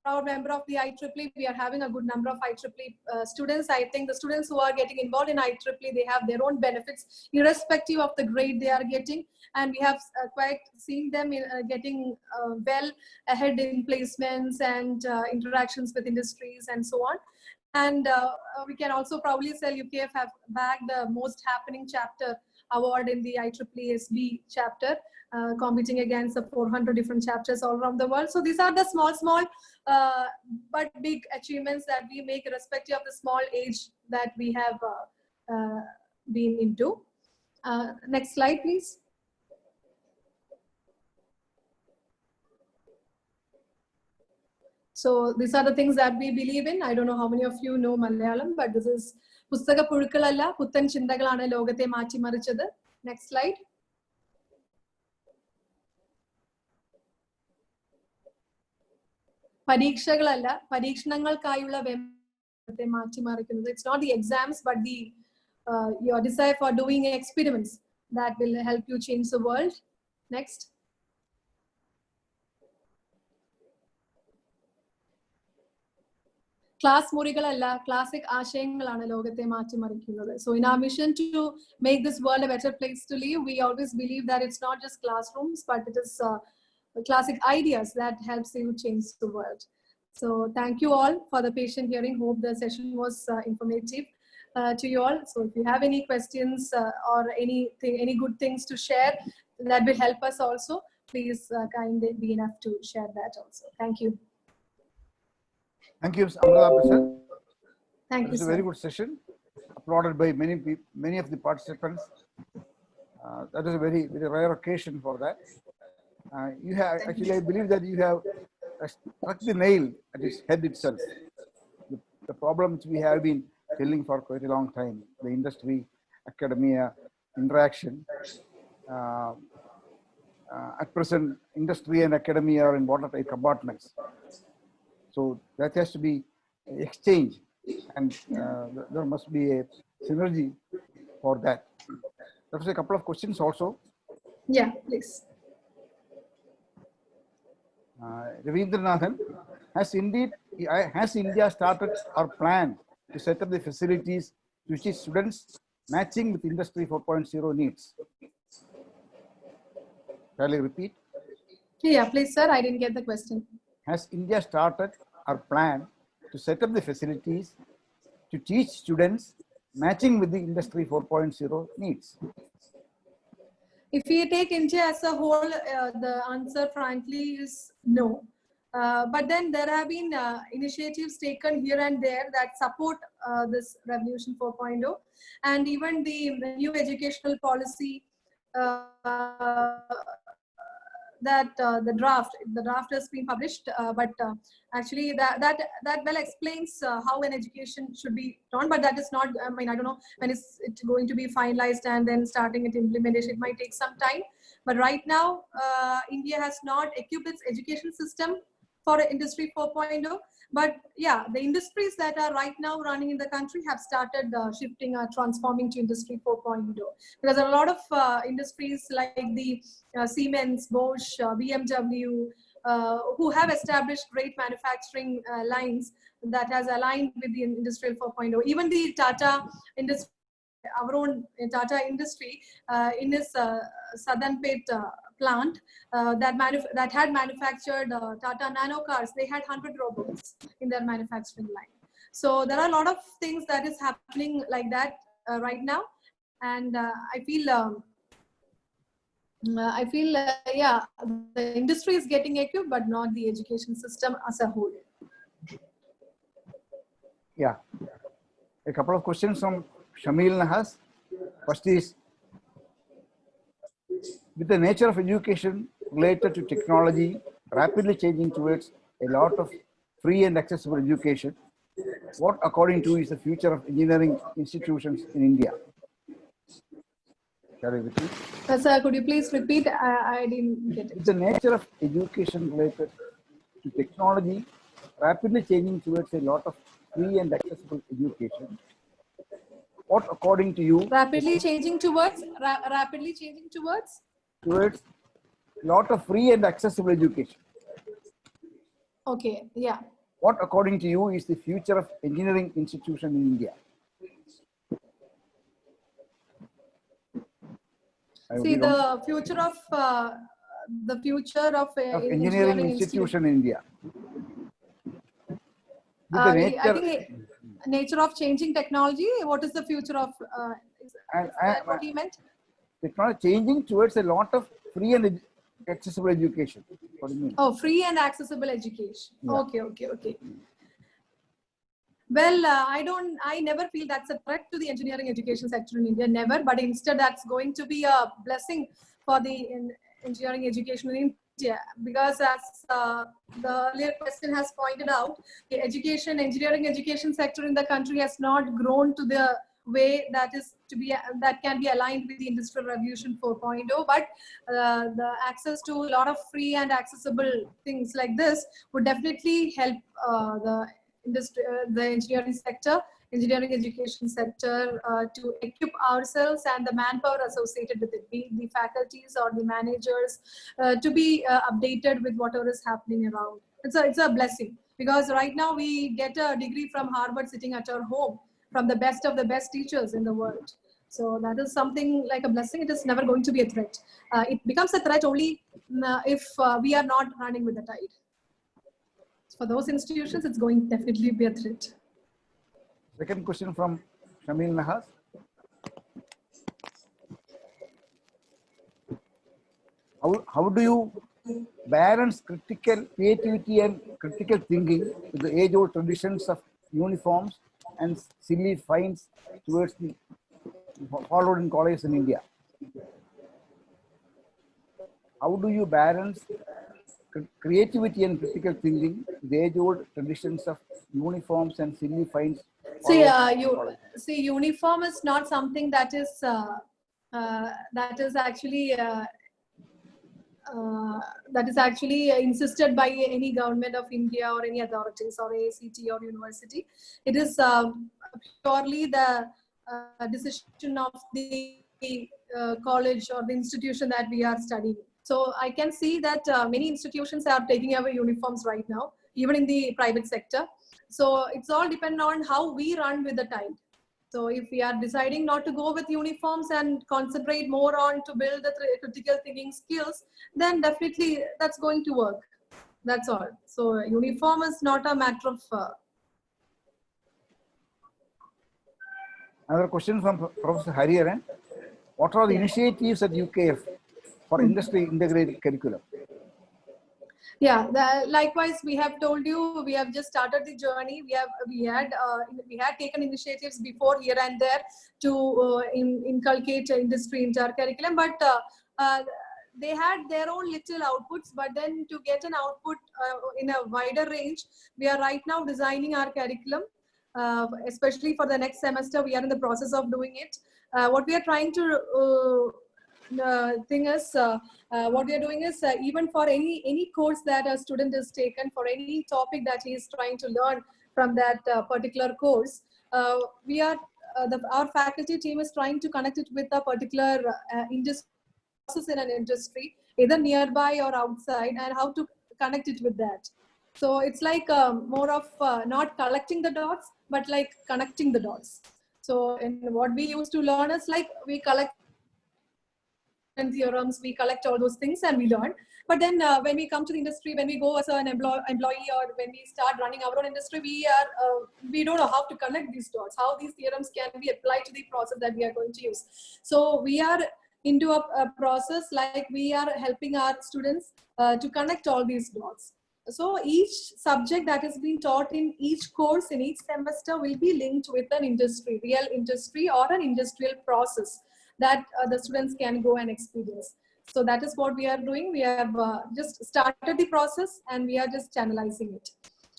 proud member of the IEEE, we are having a good number of IEEE students. I think the students who are getting involved in IEEE, they have their own benefits irrespective of the grade they are getting, and we have quite seen them getting well ahead in placements and interactions with industries and so on. And we can also proudly say UKF have bagged the most happening chapter award in the IEEE chapter, competing against the 400 different chapters all around the world. So these are the small but big achievements that we make irrespective of the small age that we have been into. Next slide, please. So these are the things that we believe in. I don't know how many of you know Malayalam, but this is Pustaka Purukkalalla, Puttan Chintakalana Logate Machi Marichadu. Next slide. Parikshakalalla, Parikshanangalkkayulla Vemate Machi Marikunnu. It's not the exams, but the your desire for doing experiments that will help you change the world. Next. class murigalalla, classic ആശയങ്ങളാണ് ലോകത്തെ മാറ്റിമറിക്കുന്നത്. So in our mission to make this world a better place to live, we always believe that it's not just classrooms, but it is classic ideas that helps you change the world. So thank you all for the patient hearing. Hope the session was informative to you all. So if you have any questions or any good things to share that will help us also, please kindly be enough to share that also. Thank you. Thank you, Amrita Prasad. Thank It you, was a sir. very good session, applauded by many of the participants. That is a very, very rare occasion for that. You have actually, I believe that you have struck the nail at its head itself. The problem which we have been telling for quite a long time, the industry, academia interaction. At present, industry and academia are in watertight compartments. So that has to be exchange, and there must be a synergy for that. There was a couple of questions also. Yeah, please. Ravindranathan, has India started or planned to set up the facilities to teach students matching with Industry 4.0 needs? Shall I repeat? Yeah, please, sir. I didn't get the question. Has India started or planned to set up the facilities to teach students matching with the Industry 4.0 needs? If we take India as a whole, the answer frankly is no. But then there have been initiatives taken here and there that support this Revolution 4.0, and even the new educational policy that the draft has been published, but actually that well explains how an education should be done, but that is not, I mean, I don't know when it's going to be finalized and then starting its implementation. It might take some time, but right now India has not equipped its education system for Industry 4.0. But yeah, the industries that are right now running in the country have started shifting or transforming to Industry 4.0. Because a lot of industries like the Siemens, Bosch, BMW, who have established great manufacturing lines that has aligned with the Industrial 4.0. Even the Tata industry, our own Tata industry, in its Sadhanpet plant that had manufactured Tata nano cars, they had 100 robots in their manufacturing line. So there are a lot of things that is happening like that right now, and I feel yeah, the industry is getting equipped, but not the education system as a whole. Yeah, a couple of questions from Shamil Nahas. First is, with the nature of education related to technology rapidly changing towards a lot of free and accessible education, what according to you is the future of engineering institutions in India? Shall I repeat? Sir, could you please repeat? I didn't get it. With the nature of education related to technology rapidly changing towards a lot of free and accessible education, what according to you Rapidly changing towards towards a lot of free and accessible education, okay, yeah. what according to you is the future of engineering institution in India? See, the future of engineering institution in India. With the I nature, think nature of changing technology. What is the future of? Is that what you meant? technology changing towards a lot of free and accessible education. What do you mean? Oh, free and accessible education. Yeah. Okay. Well, I never feel that's a threat to the engineering education sector in India, never. But instead, that's going to be a blessing for the engineering education in India, because as the earlier question has pointed out, the engineering education sector in the country has not grown to the way that can be aligned with the Industrial Revolution 4.0. But the access to a lot of free and accessible things like this would definitely help the engineering education sector to equip ourselves and the manpower associated with it, be it the faculties or the managers, to be updated with whatever is happening around. It's a blessing. Because right now we get a degree from Harvard sitting at our home from the best of the best teachers in the world. So that is something like a blessing. It is never going to be a threat. It becomes a threat only if we are not running with the tide. For those institutions, it's going to definitely be a threat. Second question from Shamil Nahas. How do you balance critical creativity and critical thinking with the age-old traditions of uniforms and silly fines towards the followed in colleges in India? How do you balance creativity and critical thinking with the age-old traditions of uniforms and silly fines? See, uniform is not something that is actually insisted by any government of India or any authorities or ACT or university. It is purely the decision of the college or the institution that we are studying. So I can see that many institutions are taking away uniforms right now, even in the private sector. So it's all dependent on how we run with the tide. So if we are deciding not to go with uniforms and concentrate more on to build the critical thinking skills, then definitely that's going to work. That's all. So uniform is not a matter of... Another question from Professor Hariharan. What are the initiatives at UKF for industry integrated curriculum? Yeah, likewise, we have told you, we have just started the journey. We had taken initiatives before here and there to inculcate industry into our curriculum, but they had their own little outputs. But then to get an output in a wider range, we are right now designing our curriculum, especially for the next semester. We are in the process of doing it. What we are trying to what we are doing is even for any course that a student is taken, for any topic that he is trying to learn from that particular course, our faculty team is trying to connect it with a particular industry in an industry, either nearby or outside, and how to connect it with that. So it's like more of not collecting the dots, but like connecting the dots. So what we used to learn is like we collect theorems, we collect all those things and we learn. But then when we come to the industry, when we go as an employee or when we start running our own industry, we don't know how to connect these dots, how these theorems can be applied to the process that we are going to use. So we are into a process like we are helping our students to connect all these dots. So each subject that is being taught in each course in each semester will be linked with an industry, real industry or an industrial process that the students can go and experience. So that is what we are doing. We have just started the process and we are just channelizing it.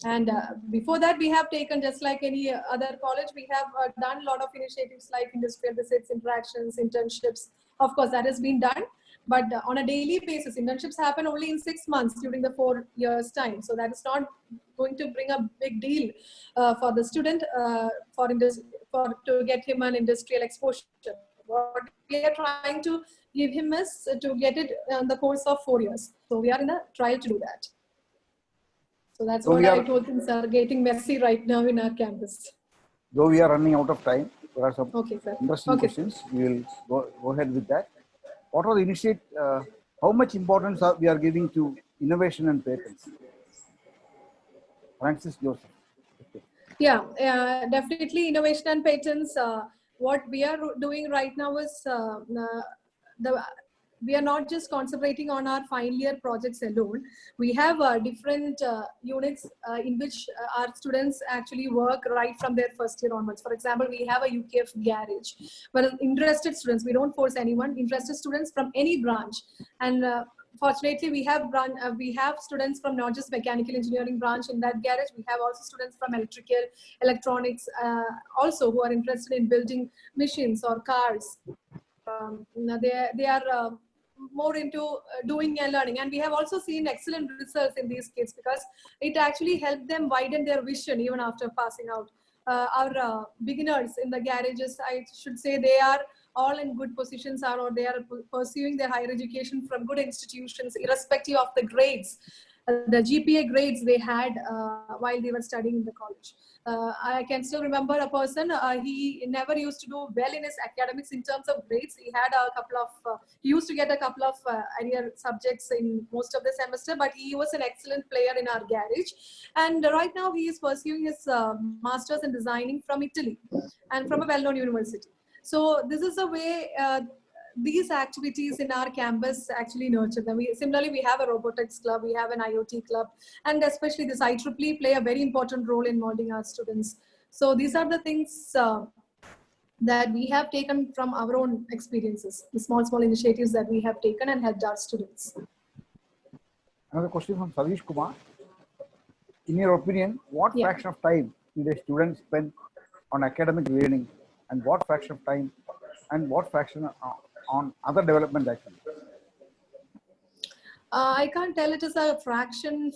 And before that, we have taken, just like any other college, we have done a lot of initiatives like industrial visits, interactions, internships. Of course, that has been done. But on a daily basis, internships happen only in 6 months during the 4 years time. So that is not going to bring a big deal for the student to get him an industrial exposure. What we are trying to give him is to get it in the course of 4 years. So we are in a trial to do that. So that's what I told him, sir, getting messy right now in our campus. Though we are running out of time, there are some interesting Okay. questions. We will go ahead with that. What are the how much importance we are giving to innovation and patents? Francis Joseph. Okay. Yeah, definitely innovation and patents. What we are doing right now is we are not just concentrating on our final year projects alone. We have different units in which our students actually work right from their first year onwards. For example, we have a UKF garage where interested students, we don't force anyone, interested students from any branch. And fortunately, we have students from not just mechanical engineering branch in that garage. We have also students from electrical, electronics, also who are interested in building machines or cars. They are more into doing and learning, and we have also seen excellent results in these kids because it actually helped them widen their vision even after passing out. Our beginners in the garages, I should say, they are all in good positions or they are pursuing their higher education from good institutions irrespective of the grades. the GPA grades they had while they were studying in the college. I can still remember a person, he never used to do well in his academics in terms of grades. He had a couple of, he used to get a couple of arrear subjects in most of the semester, but he was an excellent player in our garage. And right now he is pursuing his master's in designing from Italy and from a well-known university. So this is a way these activities in our campus actually nurture them. Similarly, we have a robotics club, we have an IoT club, and especially this IEEE play a very important role in molding our students. So these are the things that we have taken from our own experiences, the small initiatives that we have taken and helped our students. Another question from Sadish Kumar. In your opinion, what fraction of time did a student spend on academic learning, and what fraction of time and what fraction on other development activities? I can't tell it as a fraction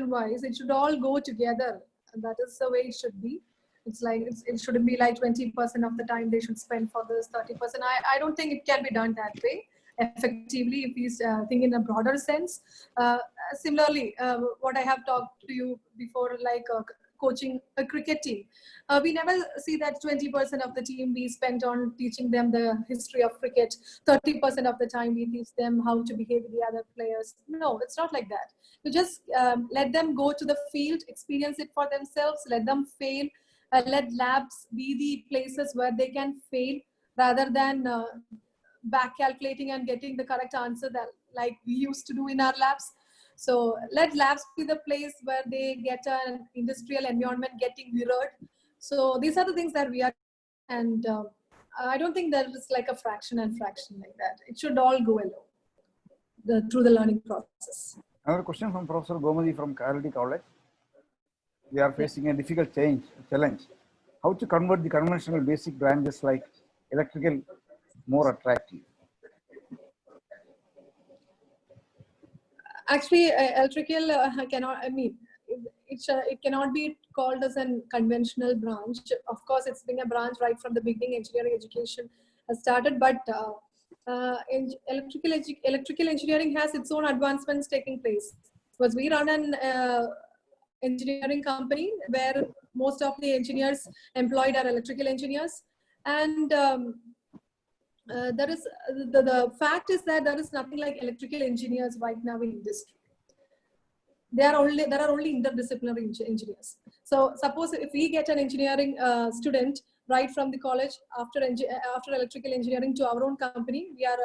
wise. It should all go together. That is the way it should be. It's like it shouldn't be like 20% of the time they should spend for this, 30%. I don't think it can be done that way effectively if we think in a broader sense. Similarly, what I have talked to you before, like coaching a cricket team. We never see that 20% of the team we spent on teaching them the history of cricket. 30% of the time we teach them how to behave with the other players. No, it's not like that. You just let them go to the field, experience it for themselves, let them fail, let labs be the places where they can fail rather than back calculating and getting the correct answer that like we used to do in our labs. So let labs be the place where they get an industrial environment getting mirrored. So these are the things that we are, and I don't think there is like a fraction like that. It should all go along through the learning process. Another question from Professor Gomadi from Karavalli College. We are facing a difficult challenge. How to convert the conventional basic branches like electrical more attractive? Actually, electrical cannot, I mean, it cannot be called as a conventional branch. Of course, it's been a branch right from the beginning. Engineering education has started, but electrical engineering has its own advancements taking place. Because we run an engineering company where most of the engineers employed are electrical engineers, and there is the fact is that there is nothing like electrical engineers right now in industry. There are only interdisciplinary engineers. So suppose if we get an engineering student right from the college after electrical engineering to our own company, we are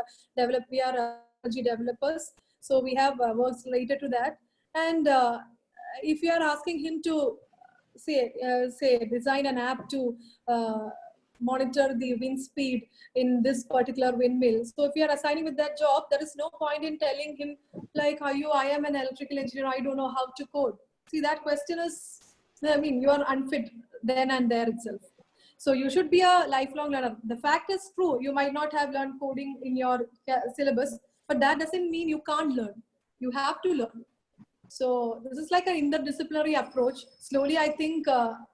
energy developers. So we have works related to that. And if you are asking him to say design an app to monitor the wind speed in this particular windmill. So if you are assigning with that job, there is no point in telling him like, I am an electrical engineer, I don't know how to code. See, that question is, I mean, you are unfit then and there itself. So you should be a lifelong learner. The fact is true, you might not have learned coding in your syllabus, but that doesn't mean you can't learn. You have to learn. So this is like an interdisciplinary approach. Slowly, I think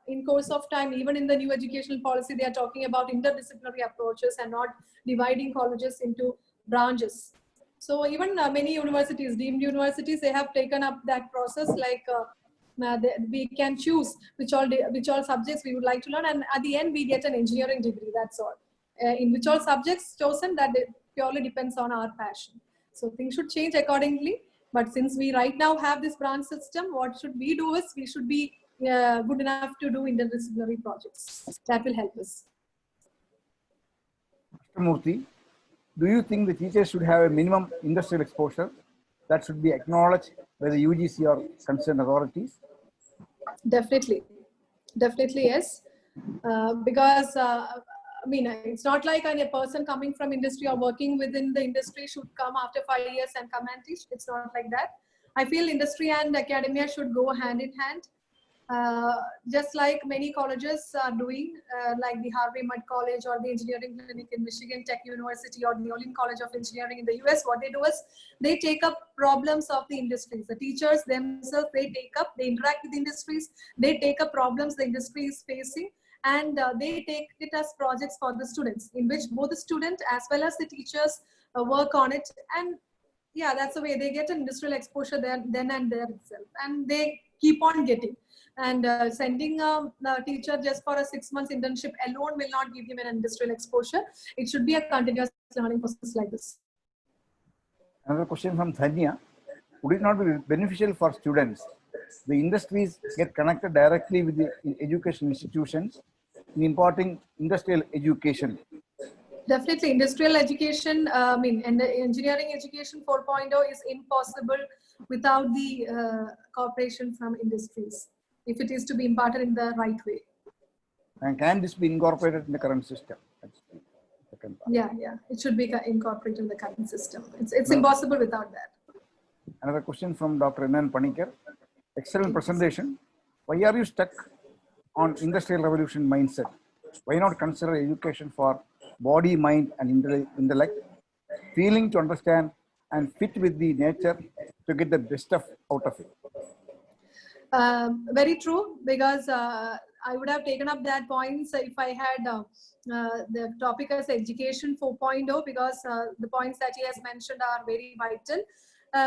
in course of time, even in the new educational policy, they are talking about interdisciplinary approaches and not dividing colleges into branches. So even many universities, deemed universities, they have taken up that process. Like we can choose which all subjects we would like to learn, and at the end we get an engineering degree. That's all. In which all subjects chosen, that purely depends on our passion. So things should change accordingly. But since we right now have this branch system, what should we do is we should be good enough to do interdisciplinary projects. That will help us. Mr. Murthy, do you think the teachers should have a minimum industrial exposure that should be acknowledged by the UGC or concerned authorities? Definitely. Definitely, yes. Because I mean, it's not like a person coming from industry or working within the industry should come after 5 years and come and teach. It's not like that. I feel industry and academia should go hand in hand. Just like many colleges are doing, like the Harvey Mudd College or the Engineering Clinic in Michigan Tech University or the Olin College of Engineering in the US, what they do is they take up problems of the industries. The teachers themselves, they interact with industries, they take up problems the industry is facing, and they take it as projects for the students, in which both the student as well as the teachers work on it. And yeah, that's the way they get an industrial exposure then and there itself, and they keep on getting. And sending a teacher just for a 6 months internship alone will not give him an industrial exposure. It should be a continuous learning process like this. Another question from Dhanya. Would it not be beneficial for students? The industries get connected directly with the education institutions in imparting industrial education. Definitely, industrial education, and the engineering education 4.0 is impossible without the cooperation from industries, if it is to be imparted in the right way. And can this be incorporated in the current system? That's the second part. Yeah, it should be incorporated in the current system. It's impossible without that. Another question from Dr. N. Panikar. Excellent presentation. Why are you stuck on industrial revolution mindset? Why not consider education for body, mind, and intellect, feeling to understand and fit with the nature to get the best out of it? Very true, because I would have taken up that point if I had the topic as education 4.0, because the points that he has mentioned are very vital.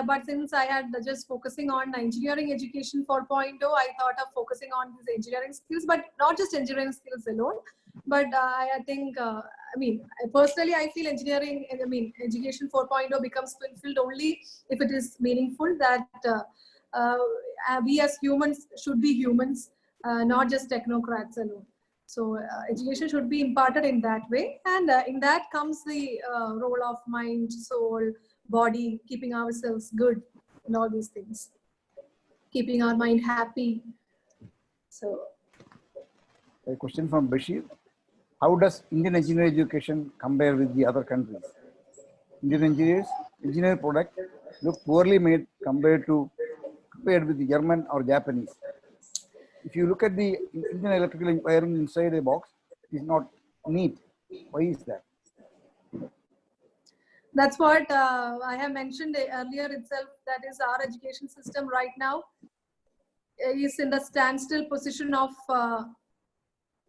But since I had just focusing on engineering education 4.0, I thought of focusing on these engineering skills, but not just engineering skills alone. But I think, personally, I feel education 4.0 becomes fulfilled only if it is meaningful, that we as humans should be humans, not just technocrats alone. So education should be imparted in that way. And in that comes the role of mind, soul, body, keeping ourselves good and all these things, keeping our mind happy. So a question from Bashir. How does Indian engineering education compare with the other countries? Indian engineer product look poorly made compared with the German or Japanese. If you look at the Indian electrical wiring inside a box, it's not neat. Why is that? That's what I have mentioned earlier itself. That is, our education system right now is in the standstill position of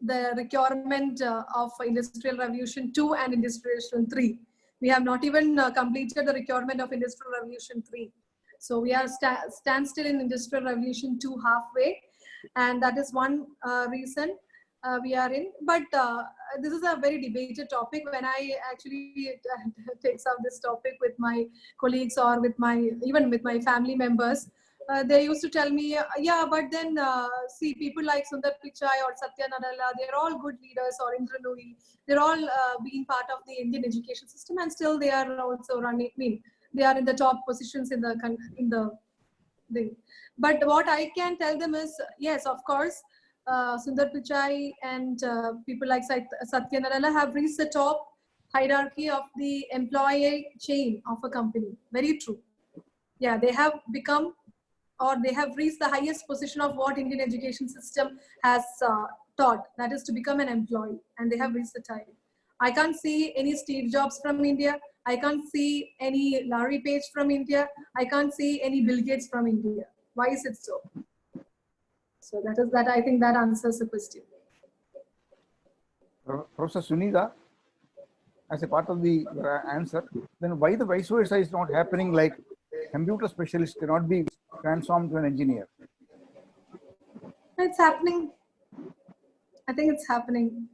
the requirement of Industrial Revolution 2 and Industrial Revolution 3. We have not even completed the requirement of Industrial Revolution 3. So we are standstill in Industrial Revolution 2 halfway. And that is one reason we are in. But this is a very debated topic. When I actually take up this topic with my colleagues or even with my family members, they used to tell me, yeah, but then see, people like Sundar Pichai or Satya Nadella, they're all good leaders, or Indra Nooyi, they're all being part of the Indian education system, and still they are also running. They are in the top positions in the thing. But what I can tell them is, yes, of course, Sundar Pichai and people like Satya Nadella have reached the top hierarchy of the employee chain of a company. Very true. Yeah, they have become, or they have reached the highest position of what Indian education system has taught, that is to become an employee, and they have reached the time. I can't see any Steve Jobs from India. I can't see any Larry Page from India. I can't see any Bill Gates from India. Why is it so? So that I think that answers the question. Professor Sunita, as a part of the answer, then why the vice versa is not happening, like computer specialist cannot be transformed to an engineer? It's happening. I think it's happening.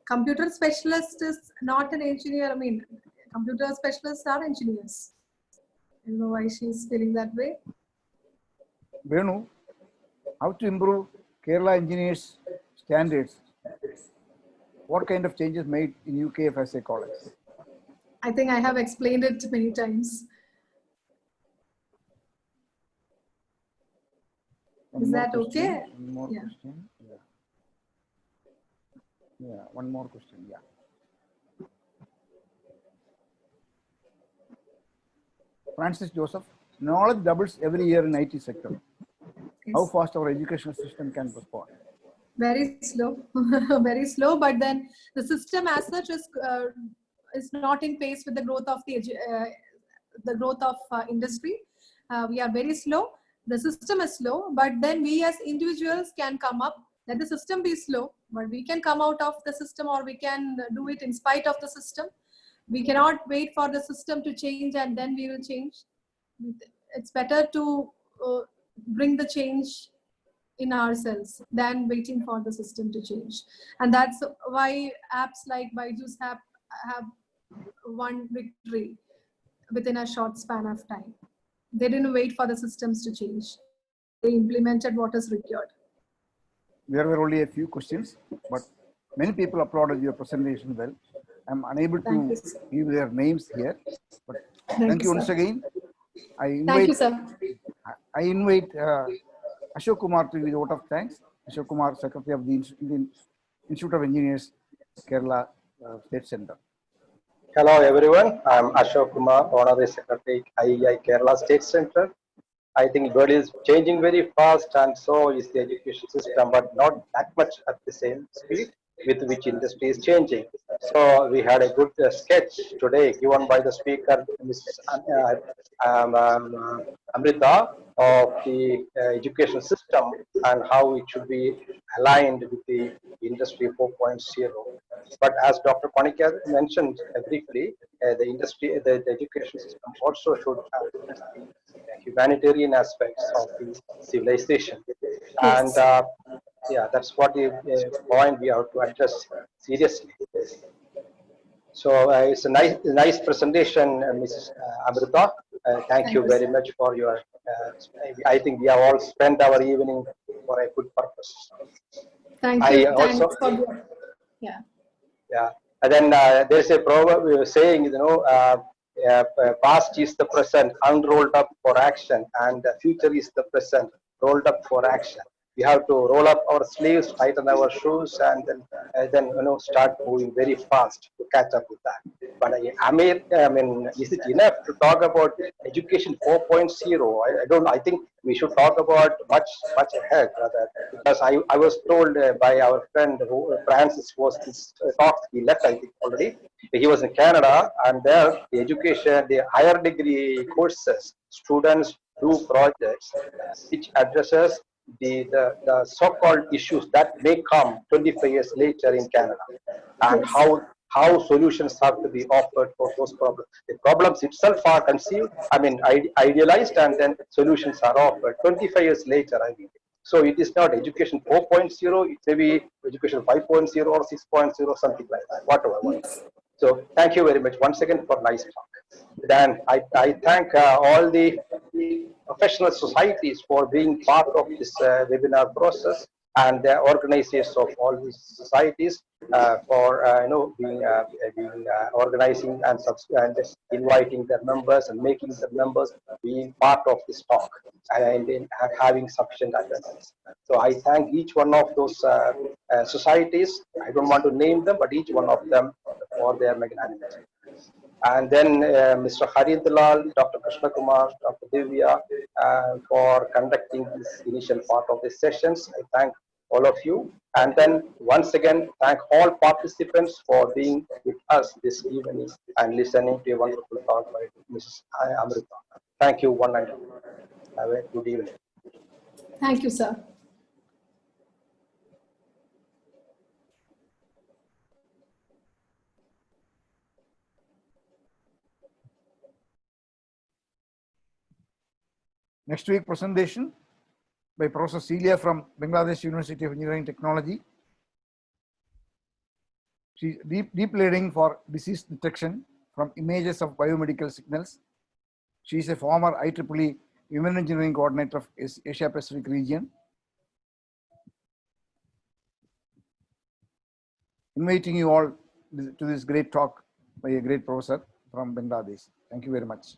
Computer specialist is not an engineer. Computer specialists are engineers. I don't know why she's feeling that way. Venu, how to improve Kerala engineers' standards? What kind of changes made in UKFSA college? I think I have explained it many times. Is that okay? One more question. Yeah, one more question. Yeah. Francis Joseph, knowledge doubles every year in IT sector. Yes. How fast our educational system can respond? Very slow, very slow. But then the system as such is not in pace with the growth of industry. We are very slow. The system is slow, but then we as individuals can come up. Let the system be slow, but we can come out of the system, or we can do it in spite of the system. We cannot wait for the system to change and then we will change. It's better to bring the change in ourselves than waiting for the system to change. And that's why apps like Byju's have won victory within a short span of time. They didn't wait for the systems to change. They implemented what is required. There were only a few questions, but many people applauded your presentation well. I'm unable to give their names here, but thank you once again. Thank you, sir. I invite Ashok Kumar to give a vote of thanks. Ashok Kumar, Secretary of the Indian Institute of Engineers, Kerala State Center. Hello everyone, I'm Ashok Kumar, Honorary Secretary, IEI Kerala State Center. I think the world is changing very fast and so is the education system, but not that much at the same speed with which industry is changing. So we had a good sketch today given by the speaker, Mrs. Amrita, of the education system and how it should be aligned with the industry 4.0. But as Dr. Panikkar mentioned briefly, the education system also should have the humanitarian aspects of the civilization. And yeah, that's what the point we have to address seriously. So it's a nice presentation, Mrs. Amrita. Thank you very much for your. I think we have all spent our evening for a good purpose. Thank you. Yeah. Yeah. And then there's a proverb we were saying, you know, past is the present, unrolled up for action, and the future is the present, rolled up for action. We have to roll up our sleeves, tighten our shoes, and then you know, start moving very fast to catch up with that. But I mean, is it enough to talk about education 4.0? I don't. I think we should talk about much ahead, rather, because I was told by our friend who Francis was this talk. He left, I think, already. He was in Canada, and there the education, the higher degree courses, students do projects which addresses the so-called issues that may come 25 years later in Canada, and how solutions have to be offered for those problems. The problems itself are conceived, I mean, idealized, and then solutions are offered 25 years later, I mean. So it is not education 4.0, it may be education 5.0 or 6.0, something like that, whatever. So thank you very much once again for nice talk. Then I thank all the professional societies for being part of this webinar process, and the organizers of all these societies for you know, being organizing and inviting their members and making the members being part of this talk and in having sufficient attendance. So I thank each one of those societies. I don't want to name them, but each one of them for their magnanimity. And then Mr. Harindalal, Dr. Krishna Kumar, Dr. Divya for conducting this initial part of the sessions. I thank all of you. And then once again, thank all participants for being with us this evening and listening to a wonderful talk by Mrs. Amrita. Thank you, one and all. Have a good evening. Thank you, sir. Next week presentation by Professor Celia from Bangladesh University of Engineering Technology. She deep learning for disease detection from images of biomedical signals. She is a former IEEE Human Engineering Coordinator of Asia Pacific region. Inviting you all to this great talk by a great professor from Bangladesh. Thank you very much.